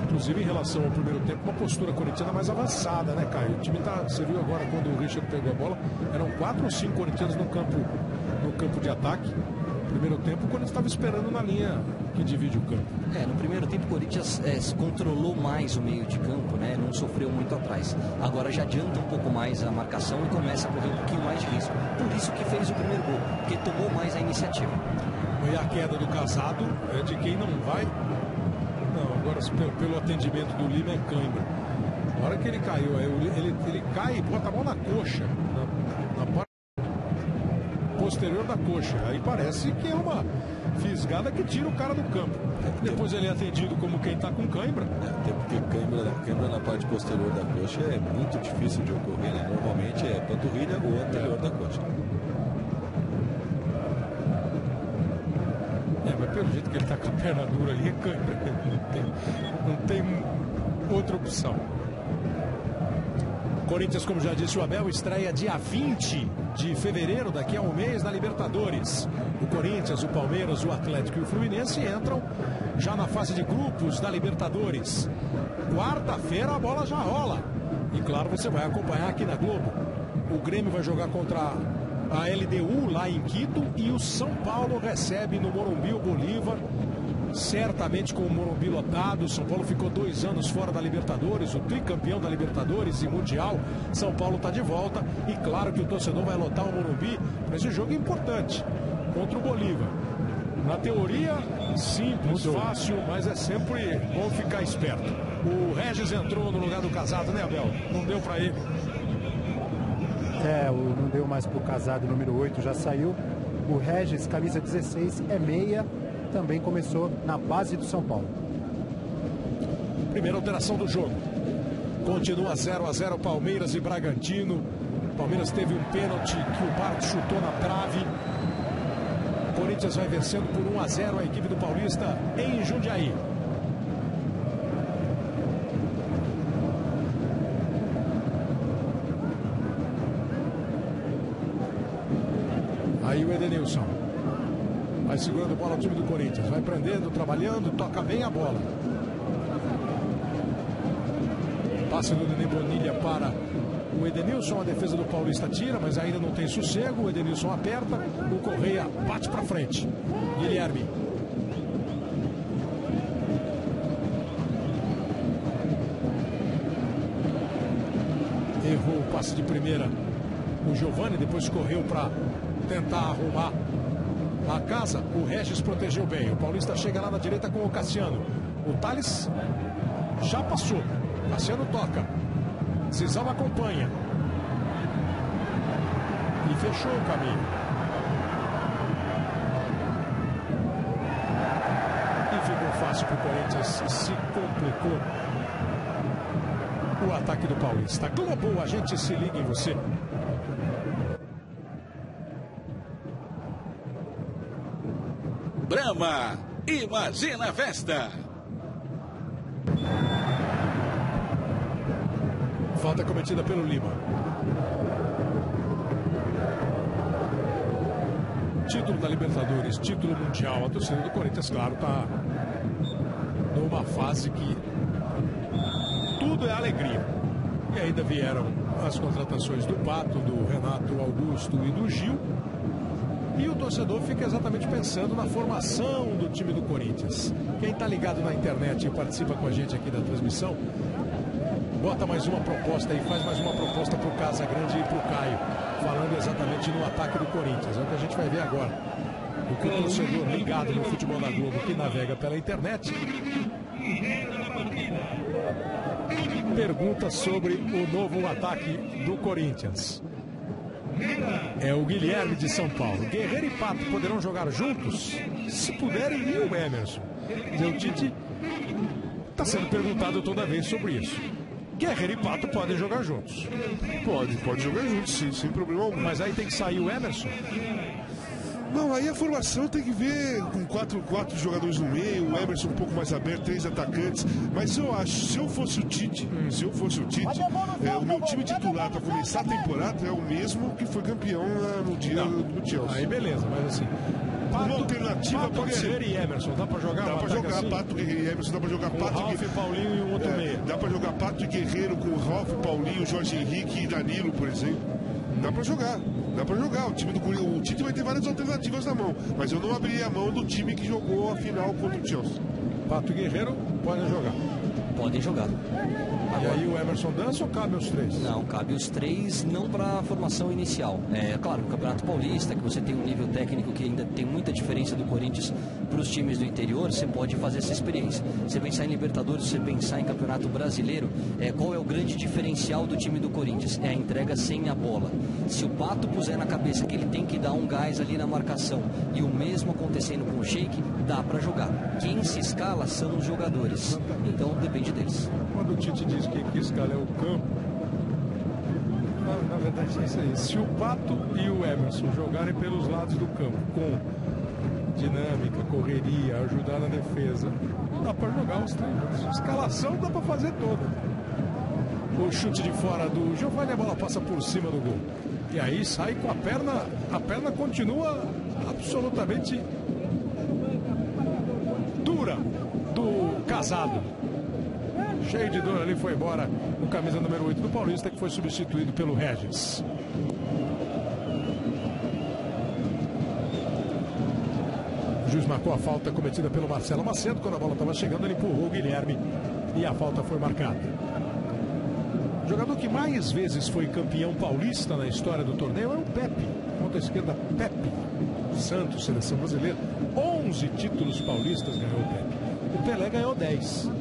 Inclusive, em relação ao primeiro tempo, uma postura corintiana mais avançada, né, Caio? O time você viu agora quando o Richard pegou a bola, eram 4 ou 5 corintianos no campo de ataque. No primeiro tempo, o Corinthians estava esperando na linha que divide o campo. No primeiro tempo, o Corinthians controlou mais o meio de campo, né? Não sofreu muito atrás. Agora já adianta um pouco mais a marcação e começa a correr um pouquinho mais de risco. Por isso que fez o primeiro gol, porque tomou mais a iniciativa. E a queda do Casado é de quem não vai. Não, agora pelo atendimento do Lima é cãibra. Na hora que ele caiu, ele cai e bota a mão na coxa, na parte posterior da coxa. Aí parece que é uma fisgada que tira o cara do campo. Depois ele é atendido como quem está com cãibra. Até porque cãibra na parte posterior da coxa é muito difícil de ocorrer, né? Normalmente é panturrilha ou anterior da coxa. Mas pelo jeito que ele está com a perna dura ali, é cãibra. Não tem outra opção. Corinthians, como já disse o Abel, estreia dia 20 de fevereiro, daqui a um mês, na Libertadores. O Corinthians, o Palmeiras, o Atlético e o Fluminense entram já na fase de grupos da Libertadores. Quarta-feira a bola já rola. E claro, você vai acompanhar aqui na Globo. O Grêmio vai jogar contra a LDU lá em Quito e o São Paulo recebe no Morumbi o Bolívar, certamente com o Morumbi lotado. O São Paulo ficou 2 anos fora da Libertadores, o tricampeão da Libertadores e Mundial. São Paulo está de volta e claro que o torcedor vai lotar o Morumbi para esse jogo importante contra o Bolívar. Na teoria, simples, fácil, mas é sempre bom ficar esperto. O Regis entrou no lugar do Casado, né, Abel? Não deu para ele. Não deu mais pro Casado, número 8 já saiu. O Regis, camisa 16, é meia, também começou na base do São Paulo. Primeira alteração do jogo. Continua 0-0 Palmeiras e Bragantino. Palmeiras teve um pênalti que o Bart chutou na trave. O Corinthians vai vencendo por 1-0 a equipe do Paulista em Jundiaí. Aí o Edenilson vai segurando a bola ao time do Corinthians, vai prendendo, trabalhando, toca bem a bola. Passe do Nenê Bonilha para o Edenilson, a defesa do Paulista tira, mas ainda não tem sossego. O Edenilson aperta, o Correia bate para frente. Guilherme. Errou o passe de primeira o Giovani, depois correu para tentar arrumar a casa. O Regis protegeu bem. O Paulista chega lá na direita com o Cassiano. O Thales já passou. Cassiano toca. Zizal acompanha. E fechou o caminho. E ficou fácil para o Corinthians. Se complicou o ataque do Paulista. Globo, a gente se liga em você. Brahma, imagina a festa. Falta cometida pelo Lima. título da Libertadores, título mundial, a torcida do Corinthians, claro, está numa fase que tudo é alegria. E ainda vieram as contratações do Pato, do Renato Augusto e do Gil. E o torcedor fica exatamente pensando na formação do time do Corinthians. Quem está ligado na internet e participa com a gente aqui da transmissão, bota mais uma proposta aí, faz mais uma proposta para o Casagrande e para o Caio, falando exatamente no ataque do Corinthians. É o que a gente vai ver agora. O que o torcedor ligado no futebol da Globo, que navega pela internet, pergunta sobre o novo ataque do Corinthians. É o Guilherme de São Paulo. Guerreiro e Pato poderão jogar juntos? Se puderem, e o Emerson? O Tite está sendo perguntado toda vez sobre isso. Guerreiro e Pato podem jogar juntos. Pode jogar juntos, sim, sem problema algum. Mas aí tem que sair o Emerson? Não, aí a formação tem que ver com quatro jogadores no meio, o Emerson um pouco mais aberto, 3 atacantes. Mas eu acho, se eu fosse o Tite, o meu time titular para começar a temporada é o mesmo que foi campeão no dia do Chelsea. Aí beleza, mas assim, uma alternativa pode ser. Guerreiro e Emerson, dá pra jogar? Dá pra jogar assim? Pato, Guerreiro e Emerson, dá pra jogar Pato Ralf, Paulinho e um outro meia. Dá pra jogar Pato e Guerreiro com o Ralf, Paulinho, Jorge Henrique e Danilo, por exemplo. Dá pra jogar. O Tite vai ter várias alternativas na mão, mas eu não abriria a mão do time que jogou a final contra o Chelsea. Pato e Guerreiro podem jogar. Podem jogar. E aí o Emerson dança ou cabe os 3? Não, cabe os 3, não para a formação inicial. É claro, no Campeonato Paulista, que você tem um nível técnico que ainda tem muita diferença do Corinthians para os times do interior, você pode fazer essa experiência. Você pensar em Libertadores, você pensar em Campeonato Brasileiro, qual é o grande diferencial do time do Corinthians? É a entrega sem a bola. Se o Pato puser na cabeça que ele tem que dar um gás ali na marcação e o mesmo acontecendo com o Sheik, dá para jogar. Quem se escala são os jogadores. Então depende deles. Quando o Tite diz que escala é o campo, na verdade é isso aí. Se o Pato e o Emerson jogarem pelos lados do campo com dinâmica, correria, ajudar na defesa, dá para jogar os 3. A escalação dá para fazer toda. O chute de fora do Giovani, a bola passa por cima do gol. E aí sai com a perna continua absolutamente dura do Casado. Cheio de dor ali, foi embora o camisa número 8 do Paulista, que foi substituído pelo Regis. O juiz marcou a falta cometida pelo Marcelo Macedo. Quando a bola estava chegando, ele empurrou o Guilherme e a falta foi marcada. O jogador que mais vezes foi campeão paulista na história do torneio é o Pepe. Ponta esquerda, Pepe Santos, seleção brasileira. 11 títulos paulistas ganhou o Pepe. O Pelé ganhou 10.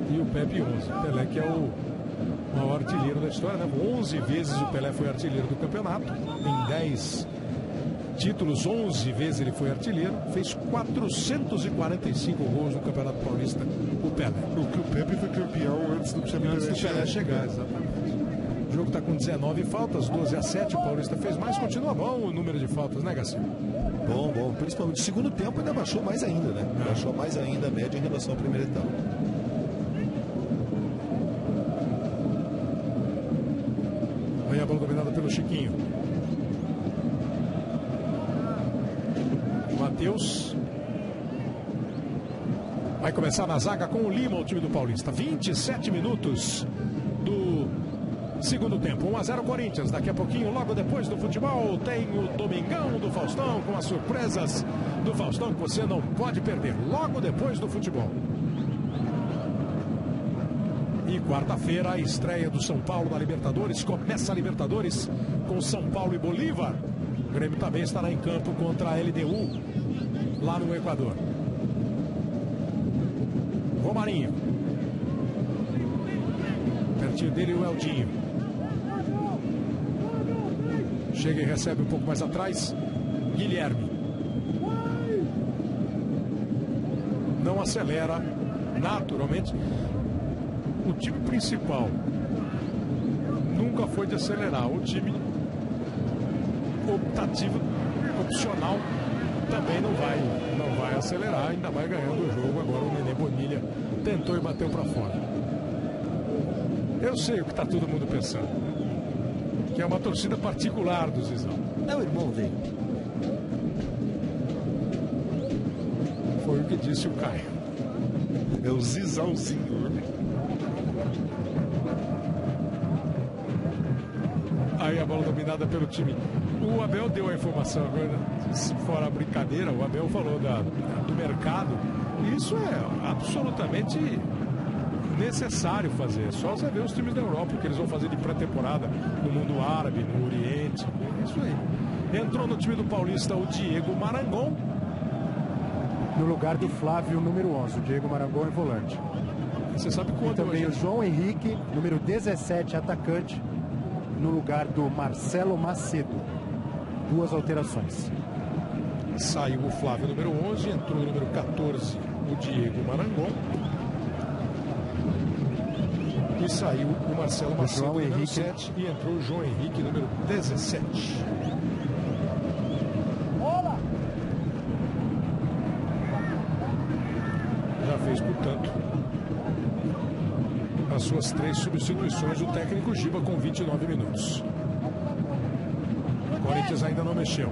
E o Pepe 11. O Pelé, que é o maior artilheiro da história, né? 11 vezes o Pelé foi artilheiro do campeonato. Em 10 títulos, 11 vezes ele foi artilheiro. Fez 445 gols no Campeonato Paulista, o Pelé. Porque o Pepe foi campeão antes do Pelé chegar, exatamente. O jogo está com 19 faltas, 12-7. O Paulista fez mais. Continua bom o número de faltas, né, Garcia? Bom. Principalmente no segundo tempo ainda baixou mais ainda, né? Baixou mais ainda a média em relação à primeira etapa. Aí a bola dominada pelo Chiquinho. Matheus. Vai começar na zaga com o Lima, o time do Paulista. 27 minutos do segundo tempo. 1-0 Corinthians. Daqui a pouquinho, logo depois do futebol, tem o Domingão do Faustão, com as surpresas do Faustão que você não pode perder. Logo depois do futebol. E quarta-feira, a estreia do São Paulo na Libertadores. Começa a Libertadores com São Paulo e Bolívar. O Grêmio também estará em campo contra a LDU, lá no Equador. Romarinho. Pertinho dele o Eldinho. Chega e recebe um pouco mais atrás. Guilherme. Não acelera, naturalmente. O time principal nunca foi de acelerar. O time optativo, opcional, também não vai acelerar. Ainda vai ganhando o jogo. Agora o Nenê Bonilha tentou e bateu para fora. Eu sei o que está todo mundo pensando, que é uma torcida particular do Zizão. É o irmão dele. que disse o Caio. É o Zizalzinho, né? Aí a bola dominada pelo time. O Abel deu a informação agora, fora a brincadeira, o Abel falou do mercado. Isso é absolutamente necessário fazer. Só você ver os times da Europa, o que eles vão fazer de pré-temporada no mundo árabe, no Oriente. É isso aí. Entrou no time do Paulista o Diego Marangon. No lugar do Flávio, número 11. O Diego Marangon é volante. Você sabe quando... E também o João Henrique, número 17, atacante, no lugar do Marcelo Macedo. 2 alterações. Saiu o Flávio, número 11, entrou o número 14, o Diego Marangon. E saiu o Marcelo Macedo, número 7, e entrou o João Henrique, número 17. Já fez, portanto, as suas 3 substituições, o técnico Giba com 29 minutos. O Corinthians ainda não mexeu.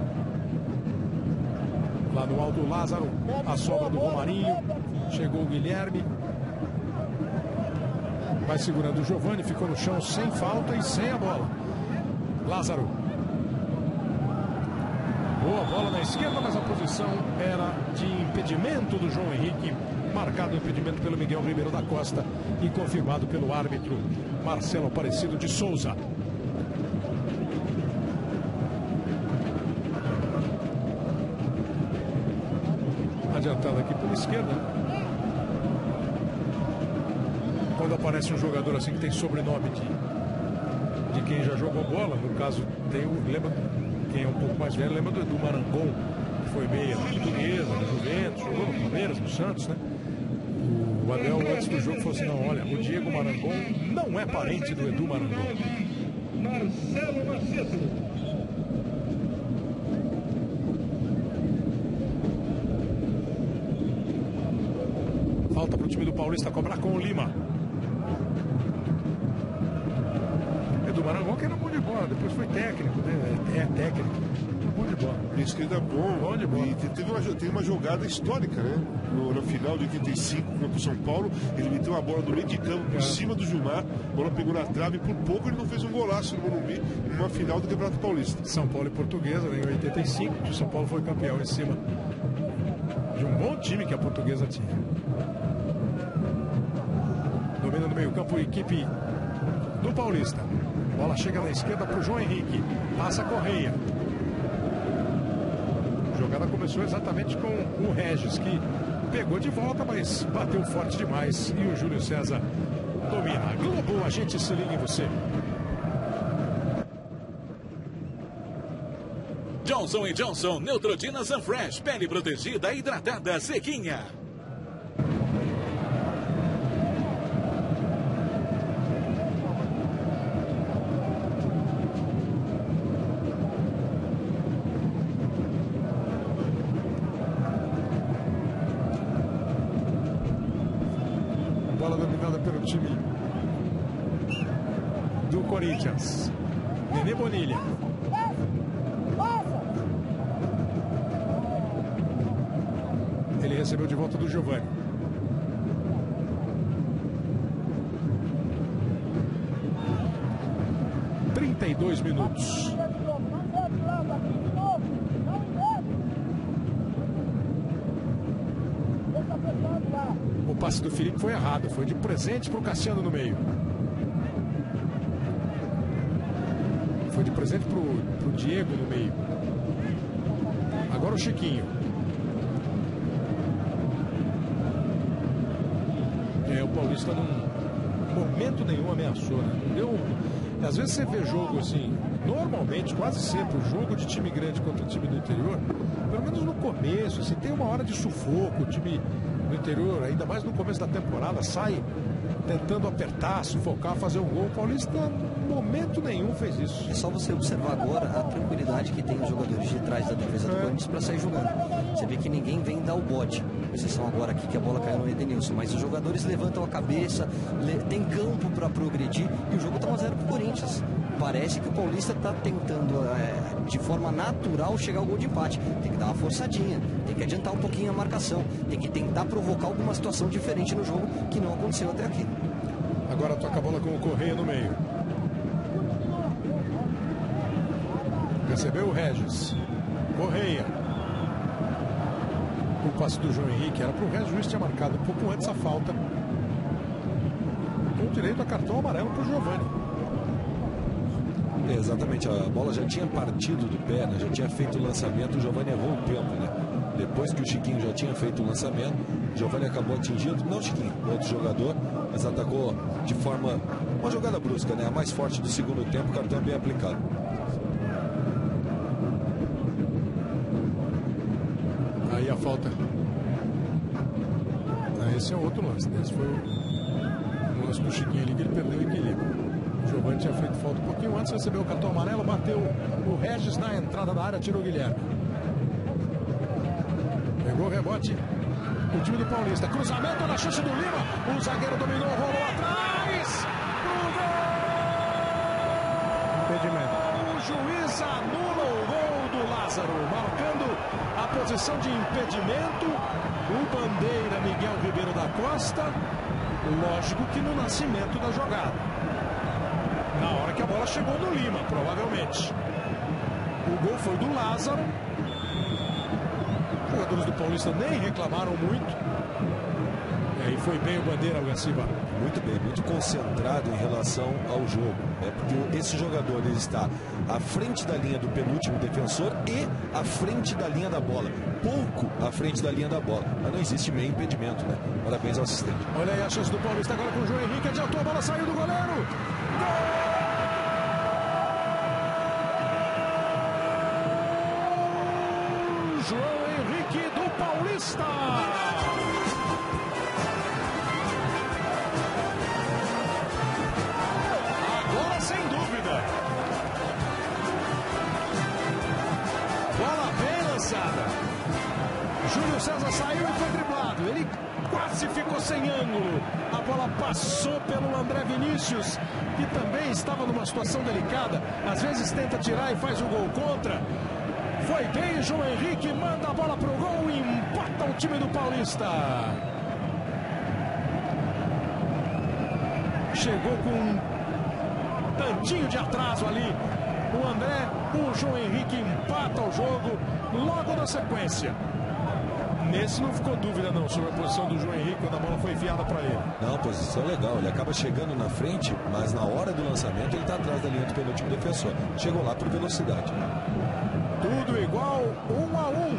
Lá no alto, Lázaro, a sobra do Romarinho. Chegou o Guilherme. Vai segurando o Giovani, ficou no chão sem falta e sem a bola. Lázaro. Boa bola na esquerda, mas a posição era de impedimento do João Henrique. Marcado o impedimento pelo Miguel Ribeiro da Costa e confirmado pelo árbitro Marcelo Aparecido de Souza. Adiantado aqui pela esquerda. Quando aparece um jogador assim que tem sobrenome de quem já jogou bola, no caso tem lembra, quem é um pouco mais velho lembra do Marangon, que foi meia da Portuguesa, do Juventus, jogou no Palmeiras, no Santos, né? O Abel antes do jogo falou assim, não, olha, o Diego Marangon não é parente do Edu Marangon. Marcelo Macedo. Falta para o time do Paulista cobrar com o Lima. Edu Marangon que era bom de bola, depois foi técnico, né? É técnico. Bom de bola. Isso que ainda é bom de bola. E teve uma jogada histórica, né? Na final de 85 contra o São Paulo, ele meteu uma bola do meio de campo por cima do Gilmar, a bola pegou na trave e por pouco ele não fez um golaço no Morumbi numa final do Campeonato Paulista. São Paulo e Portuguesa, né, em 85, o São Paulo foi campeão em cima de um bom time que a Portuguesa tinha. Domina no meio-campo a equipe do Paulista. Bola chega na esquerda para o João Henrique. Passa a Correia. A jogada começou exatamente com o Regis, que pegou de volta, mas bateu forte demais. E o Júlio César domina. Globo, a gente se liga em você. Johnson & Johnson, Neutrogena Sunfresh, pele protegida, hidratada, sequinha. Bola dominada pelo time do Corinthians. Nenê Bonilha. Ele recebeu de volta do Giovani. (32 minutos). O passe do Felipe foi errado, foi de presente para o Cassiano no meio. Foi de presente para o Diego no meio. Agora o Chiquinho. O Paulista num momento nenhum ameaçou, né? Não deu. Às vezes você vê jogo assim, normalmente, quase sempre, o jogo de time grande contra o time do interior, pelo menos no começo, assim, tem uma hora de sufoco, o time do interior, ainda mais no começo da temporada, sai tentando apertar, sufocar, fazer um gol. O Paulista, em momento nenhum, fez isso. É só você observar agora a tranquilidade que tem os jogadores de trás da defesa do Corinthians para sair jogando. Você vê que ninguém vem dar o bote. Com exceção agora aqui que a bola caiu no Edenilson. Mas os jogadores levantam a cabeça, tem campo para progredir e o jogo tá 1-0 pro Corinthians. parece que o Paulista está tentando, de forma natural, chegar ao gol de empate. Tem que dar uma forçadinha, tem que adiantar um pouquinho a marcação, tem que tentar provocar alguma situação diferente no jogo que não aconteceu até aqui. Agora toca a bola com o Correia no meio. Recebeu o Regis. Correia. O passe do João Henrique era para o Regis. O juiz tinha marcado um pouco antes a falta. Com direito a cartão amarelo para o Giovani. Exatamente, a bola já tinha partido do pé, né? Já tinha feito o lançamento, o Giovani errou o tempo, né? Depois que o Chiquinho já tinha feito o lançamento, o Giovani acabou atingindo, não o Chiquinho, outro jogador, mas atacou de forma, uma jogada brusca, né? A mais forte do segundo tempo, o cartão bem aplicado. Aí a falta. Esse é outro lance, né? Esse foi o lance do Chiquinho ali que ele perdeu o equilíbrio. O Giovani tinha feito falta um pouquinho antes, recebeu o cartão amarelo, bateu o Regis na entrada da área, tirou o Guilherme. Pegou o rebote o time do Paulista. Cruzamento na chance do Lima. O zagueiro dominou, rolou atrás. Pro gol! Impedimento. O juiz anula o gol do Lázaro, marcando a posição de impedimento. O bandeira Miguel Ribeiro da Costa. Lógico que no nascimento da jogada. Na hora que a bola chegou no Lima, provavelmente. O gol foi do Lázaro. Os jogadores do Paulista nem reclamaram muito. E aí foi bem o bandeira, Gaciba. Muito bem, muito concentrado em relação ao jogo. Porque esse jogador ele está à frente da linha do penúltimo defensor e à frente da linha da bola. Pouco à frente da linha da bola. Mas não existe meio impedimento, né? Parabéns ao assistente. Olha aí a chance do Paulista agora com o João Henrique. Adiantou, a bola saiu do goleiro. Gol! João Henrique do Paulista. Agora sem dúvida. Bola bem lançada. Júlio César saiu e foi driblado. Ele quase ficou sem ângulo. A bola passou pelo André Vinícius, que também estava numa situação delicada. Às vezes tenta tirar e faz o gol contra. Foi bem, João Henrique manda a bola pro gol e empata o time do Paulista. Chegou com um tantinho de atraso ali o André. O João Henrique empata o jogo logo na sequência. Nesse não ficou dúvida não sobre a posição do João Henrique quando a bola foi enfiada para ele. Não, posição legal. Ele acaba chegando na frente, mas na hora do lançamento ele está atrás da linha do penúltimo defensor. Chegou lá por velocidade. Tudo igual, 1-1.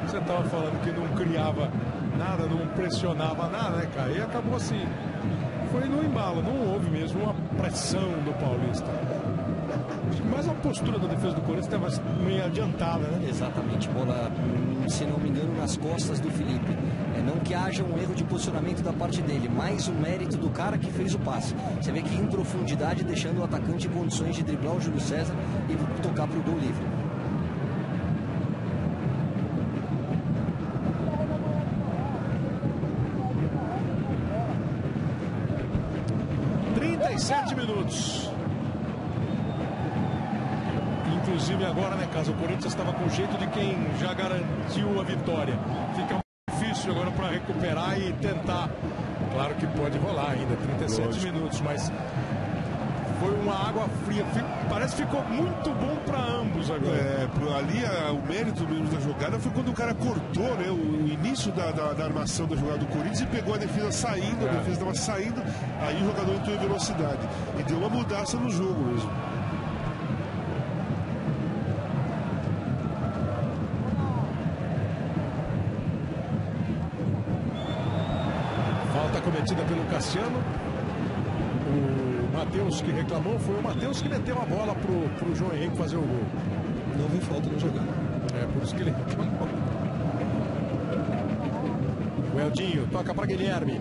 Você estava falando que não criava nada, não pressionava nada, né, cara? E acabou assim. Foi no embalo, não houve mesmo uma pressão do Paulista. Mas a postura da defesa do Corinthians estava meio adiantada, né? Exatamente, bola, se não me engano, nas costas do Felipe. Não que haja um erro de posicionamento da parte dele, mas o mérito do cara que fez o passe. Você vê que em profundidade, deixando o atacante em condições de driblar o Júlio César e tocar para o gol livre. Minutos. Inclusive agora, né, caso o Corinthians estava com jeito de quem já garantiu a vitória. Fica difícil agora para recuperar e tentar. Claro que pode rolar ainda, 37 Lógico. Minutos, mas foi uma água fria. Parece que ficou muito bom para ambos agora. Ali o mérito mesmo da jogada foi quando o cara cortou, né, o início da armação da jogada do Corinthians e pegou a defesa saindo, a defesa estava saindo, aí o jogador entrou em velocidade e deu uma mudança no jogo mesmo. Falta cometida pelo Cassiano. O Matheus que reclamou, foi o Matheus que meteu a bola pro João Henrique fazer o gol. Não vi falta no jogada. Por isso que ele reclamou. O Eldinho toca para Guilherme.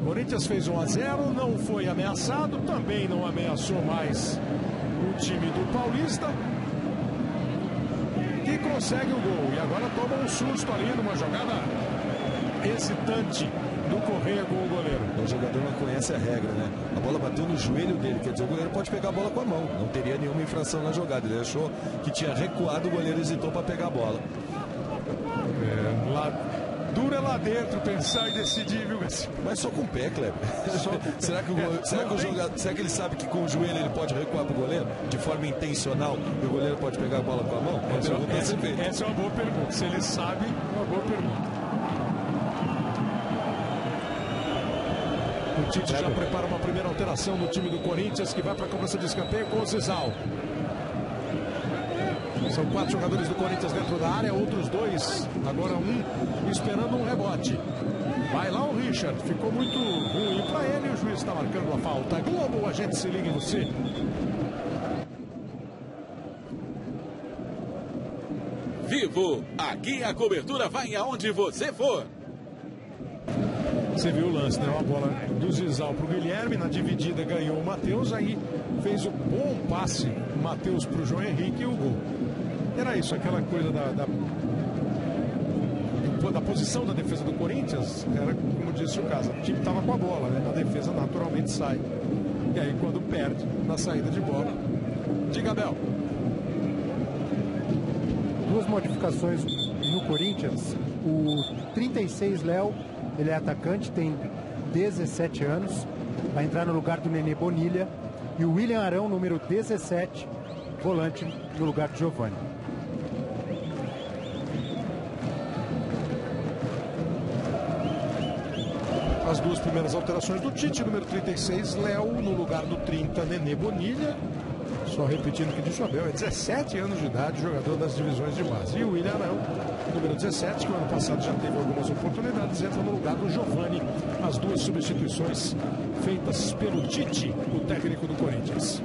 Corinthians fez 1-0, não foi ameaçado, também não ameaçou mais o time do Paulista, que consegue o gol. E agora toma um susto ali numa jogada excitante do Correia com o goleiro. O jogador não conhece a regra, né? A bola bateu no joelho dele, quer dizer, o goleiro pode pegar a bola com a mão. Não teria nenhuma infração na jogada. Ele achou que tinha recuado, o goleiro hesitou para pegar a bola. Dura lá dentro pensar e decidir, viu? Mas só com o pé, Kleber. Será que ele sabe que com o joelho ele pode recuar para o goleiro de forma intencional e o goleiro pode pegar a bola com a mão? Essa é uma boa pergunta. Se ele sabe, é uma boa pergunta. O Tite já prepara uma primeira alteração no time do Corinthians, que vai para a cobrança de escanteio com o Zizal. São 4 jogadores do Corinthians dentro da área, outros 2, agora um, esperando um rebote. Vai lá o Richard, ficou muito ruim para ele, o juiz está marcando a falta. Globo, a gente se liga em você. Vivo, aqui a cobertura vai aonde você for. Você viu o lance, né? Uma bola do Zizal para o Guilherme, na dividida ganhou o Matheus, aí fez o bom passe, o Matheus para o João Henrique e o gol. Era isso, aquela coisa da posição da defesa do Corinthians, era como disse o caso, o time estava com a bola, né? A defesa naturalmente sai. E aí quando perde na saída de bola, diga, Abel. 2 modificações no Corinthians. O 36, Léo, ele é atacante, tem 17 anos, vai entrar no lugar do Nenê Bonilha. E o William Arão, número 17, volante, no lugar de Giovani. As 2 primeiras alterações do Tite, número 36, Léo, no lugar do 30, Nenê Bonilha. Só repetindo o que disse o Abel, é 17 anos de idade, jogador das divisões de base. E o William Arão, número 17, que no ano passado já teve algumas oportunidades, entra no lugar do Giovani. As 2 substituições feitas pelo Tite, o técnico do Corinthians.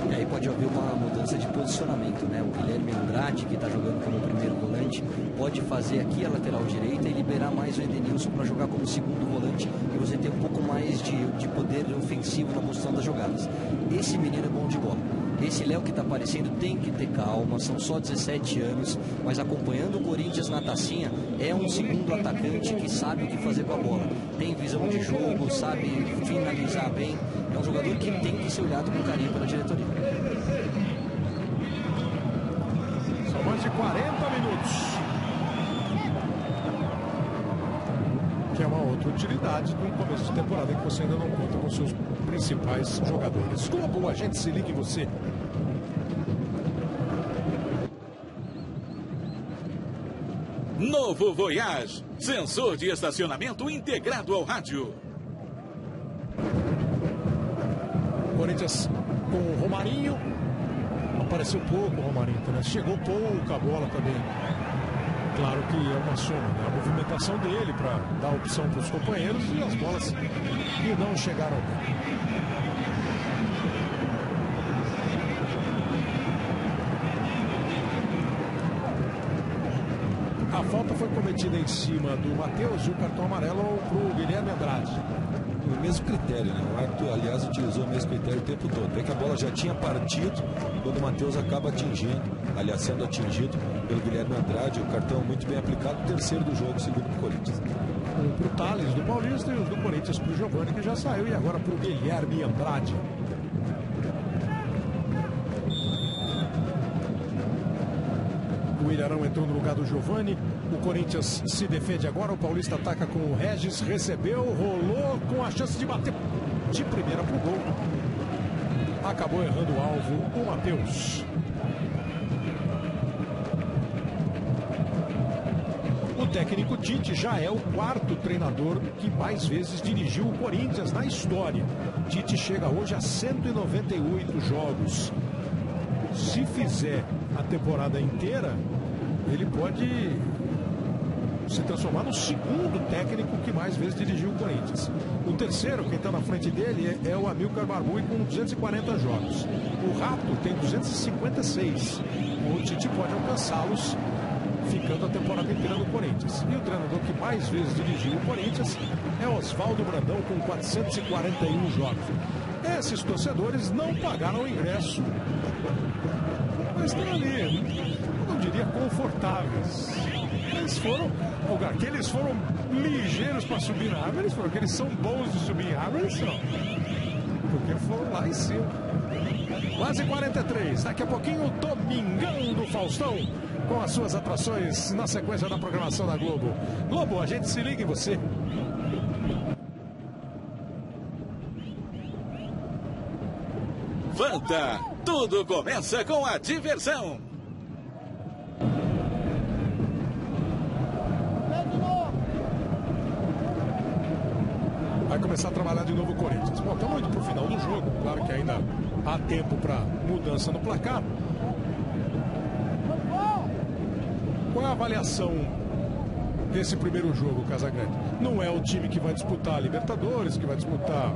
E aí pode haver uma mudança de posicionamento, né? O Guilherme Andrade, que está jogando como primeiro volante, pode fazer aqui a lateral direita e liberar mais o Edenilson para jogar como segundo volante e você ter um pouco mais de poder ofensivo na construção das jogadas. Esse menino é bom de bola. Esse Léo que está aparecendo tem que ter calma, são só 17 anos, mas acompanhando o Corinthians na tacinha, é um segundo atacante que sabe o que fazer com a bola. Tem visão de jogo, sabe finalizar bem. É um jogador que tem que ser olhado com carinho pela diretoria. São mais de 40 minutos. Que é uma outra utilidade de um começo de temporada que você ainda não conta com seus principais jogadores. Globo, a gente se liga em você. Novo Voyage, sensor de estacionamento integrado ao rádio. Corinthians com o Romarinho. Apareceu pouco o Romarinho, né? Chegou pouco a bola também. Claro que é uma soma, né? A movimentação dele para dar opção para os companheiros e as bolas que não chegaram bem. A falta foi cometida em cima do Matheus e o cartão amarelo para o Guilherme Andrade. O mesmo critério, né? O árbitro, aliás, utilizou o mesmo critério o tempo todo. É que a bola já tinha partido quando o Matheus acaba atingindo, aliás, sendo atingido pelo Guilherme Andrade. O cartão muito bem aplicado, terceiro do jogo, segundo do Corinthians. Um para o Thales do Paulista e os do Corinthians para o Giovani, que já saiu, e agora para o Guilherme Andrade. O Ilharão entrou no lugar do Giovani. O Corinthians se defende agora. O Paulista ataca com o Regis. Recebeu, rolou com a chance de bater de primeira pro gol. Acabou errando o alvo o Matheus. O técnico Tite já é o 4º treinador que mais vezes dirigiu o Corinthians na história. Tite chega hoje a 198 jogos. Se fizer a temporada inteira, ele pode se transformar no 2º técnico que mais vezes dirigiu o Corinthians. O terceiro, quem está na frente dele, é o Amilcar Barbosa com 240 jogos. O Rato tem 256. O Tite pode alcançá-los ficando a temporada inteira no Corinthians. E o treinador que mais vezes dirigiu o Corinthians é Oswaldo Brandão com 441 jogos. Esses torcedores não pagaram o ingresso, mas estão ali, eu não diria confortáveis, eles foram ligeiros para subir na árvore, eles foram, que eles são bons de subir em árvore, eles são. Porque foram lá em cima. Quase 43, daqui a pouquinho o Domingão do Faustão, com as suas atrações na sequência da programação da Globo. Globo, a gente se liga em você. Fanta, tudo começa com a diversão. Vai começar a trabalhar de novo o Corinthians. Bom, estamos indo para o final do jogo. Claro que ainda há tempo para mudança no placar. Qual é a avaliação desse primeiro jogo, Casagrande? Não é o time que vai disputar a Libertadores, que vai disputar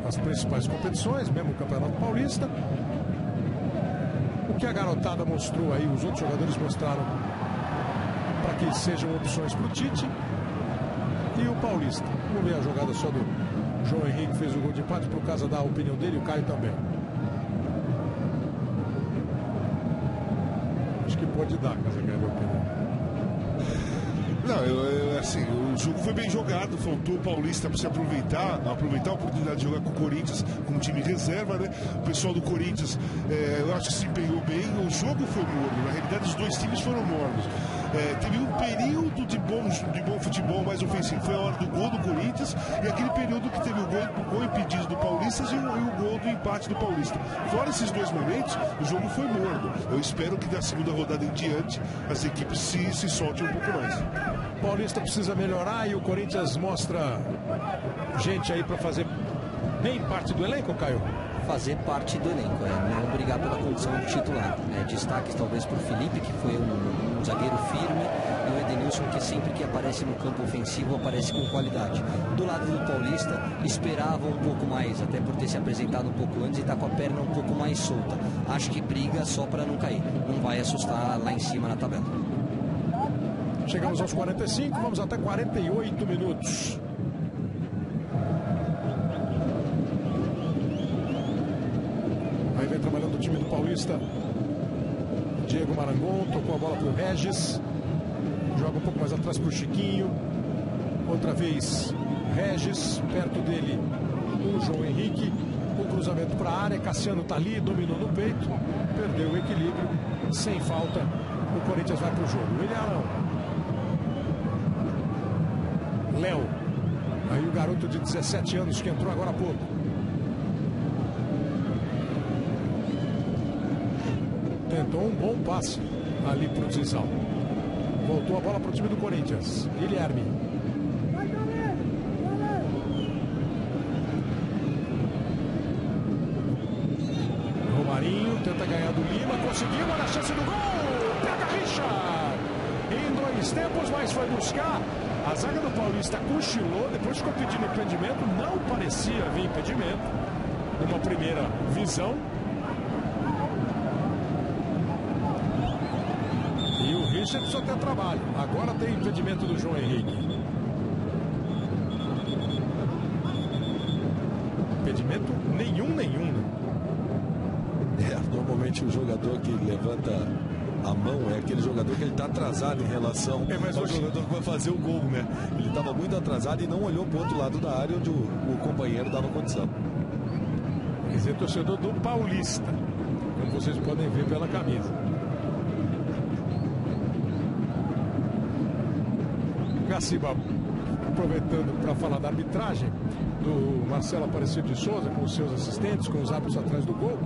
as principais competições, mesmo o Campeonato Paulista. O que a garotada mostrou aí, os outros jogadores mostraram para que sejam opções para o Tite. E o Paulista. Vamos ver a jogada só do João Henrique, fez o gol de empate, por causa da opinião dele, o Caio também. Acho que pode dar, Casagrande, a opinião. Não, assim, o jogo foi bem jogado, faltou o Paulista para se aproveitar a oportunidade de jogar com o Corinthians, com o time reserva, né? O pessoal do Corinthians, eu acho que se empenhou bem, o jogo foi morno, na realidade os dois times foram mornos. Teve um período de bom futebol mais ofensivo, foi a hora do gol do Corinthians e aquele período que teve o gol impedido do Paulista e o gol do empate do Paulista. Fora esses dois momentos, o jogo foi morno. Eu espero que da segunda rodada em diante as equipes se soltem um pouco mais. O Paulista precisa melhorar e o Corinthians mostra gente aí para fazer bem parte do elenco, Caio? Fazer parte do elenco, não brigar pela condição de titular. Destaques talvez para o Felipe, que foi um zagueiro firme, e o Edenilson, que sempre que aparece no campo ofensivo aparece com qualidade. Do lado do Paulista, esperava um pouco mais, até por ter se apresentado um pouco antes e está com a perna um pouco mais solta. Acho que briga só para não cair, não vai assustar lá em cima na tabela. Chegamos aos 45, vamos até 48 minutos. Aí vem trabalhando o time do Paulista. Diego Marangon tocou a bola para o Regis. Joga um pouco mais atrás para o Chiquinho. Outra vez Regis, perto dele o João Henrique. O cruzamento para a área. Cassiano está ali, dominou no peito. Perdeu o equilíbrio. Sem falta, o Corinthians vai para o jogo. Ilharão. Léo. Aí o garoto de 17 anos que entrou agora há pouco. Tentou um bom passe ali para o Zizal. Voltou a bola para o time do Corinthians. Guilherme. Romarinho tenta ganhar do Lima. Conseguiu, olha a chance do gol. Pega Richard. Em dois tempos, mas foi buscar. A zaga do Paulista cochilou. Depois ficou pedindo impedimento. Não parecia haver impedimento. Numa primeira visão. E o Richard só tem trabalho. Agora tem impedimento do João Henrique. Impedimento nenhum, né? Normalmente o jogador que levanta a mão é aquele jogador que ele está atrasado em relação ao jogador que vai fazer o gol, né? Ele estava muito atrasado e não olhou para o outro lado da área onde o companheiro dava condição. Esse é torcedor do Paulista, como vocês podem ver pela camisa. Gaciba, aproveitando para falar da arbitragem do Marcelo Aparecido de Souza, com os seus assistentes, com os árbitros atrás do gol.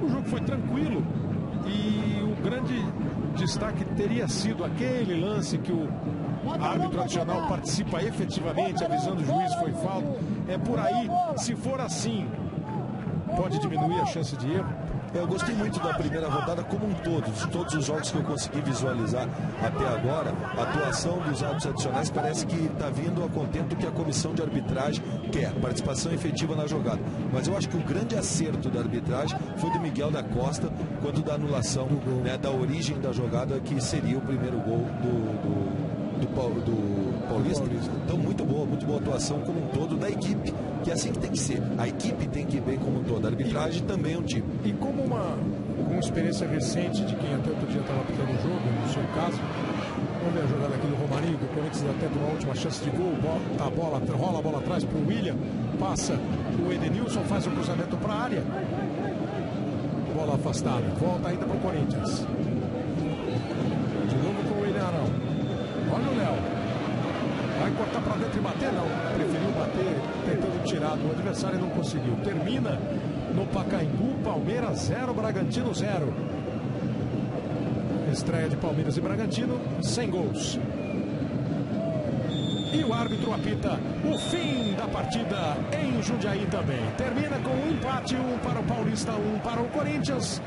O jogo foi tranquilo e o grande destaque teria sido aquele lance que o árbitro adicional participa efetivamente, avisando o juiz foi falta. É por aí, se for assim, pode diminuir a chance de erro. Eu gostei muito da primeira rodada como um todo, de todos os jogos que eu consegui visualizar até agora. A atuação dos árbitros adicionais parece que está vindo a contento do que a comissão de arbitragem quer, participação efetiva na jogada. Mas eu acho que o grande acerto da arbitragem foi do Miguel da Costa, quanto da anulação, né, da origem da jogada, que seria o primeiro gol do Paulista. Então, muito boa atuação como um todo da equipe, que é assim que tem que ser. A equipe tem que ir bem como um todo, a arbitragem também é um time. E como uma experiência recente de quem até outro dia estava apitando o jogo, no seu caso, vamos ver a jogada aqui do Romarinho. perigo. O Corinthians até uma última chance de gol. Rola a bola atrás para o William. Passa o Edenilson, faz o cruzamento para a área. Bola afastada. Volta ainda para o Corinthians. De novo com o William Arão. Olha o Léo. Vai cortar para dentro e bater? Não. Preferiu bater tentando tirar do adversário e não conseguiu. Termina no Pacaembu. Palmeiras 0, Bragantino 0. Estreia de Palmeiras e Bragantino, sem gols. E o árbitro apita o fim da partida em Jundiaí também. Termina com um empate, um para o Paulista, um para o Corinthians.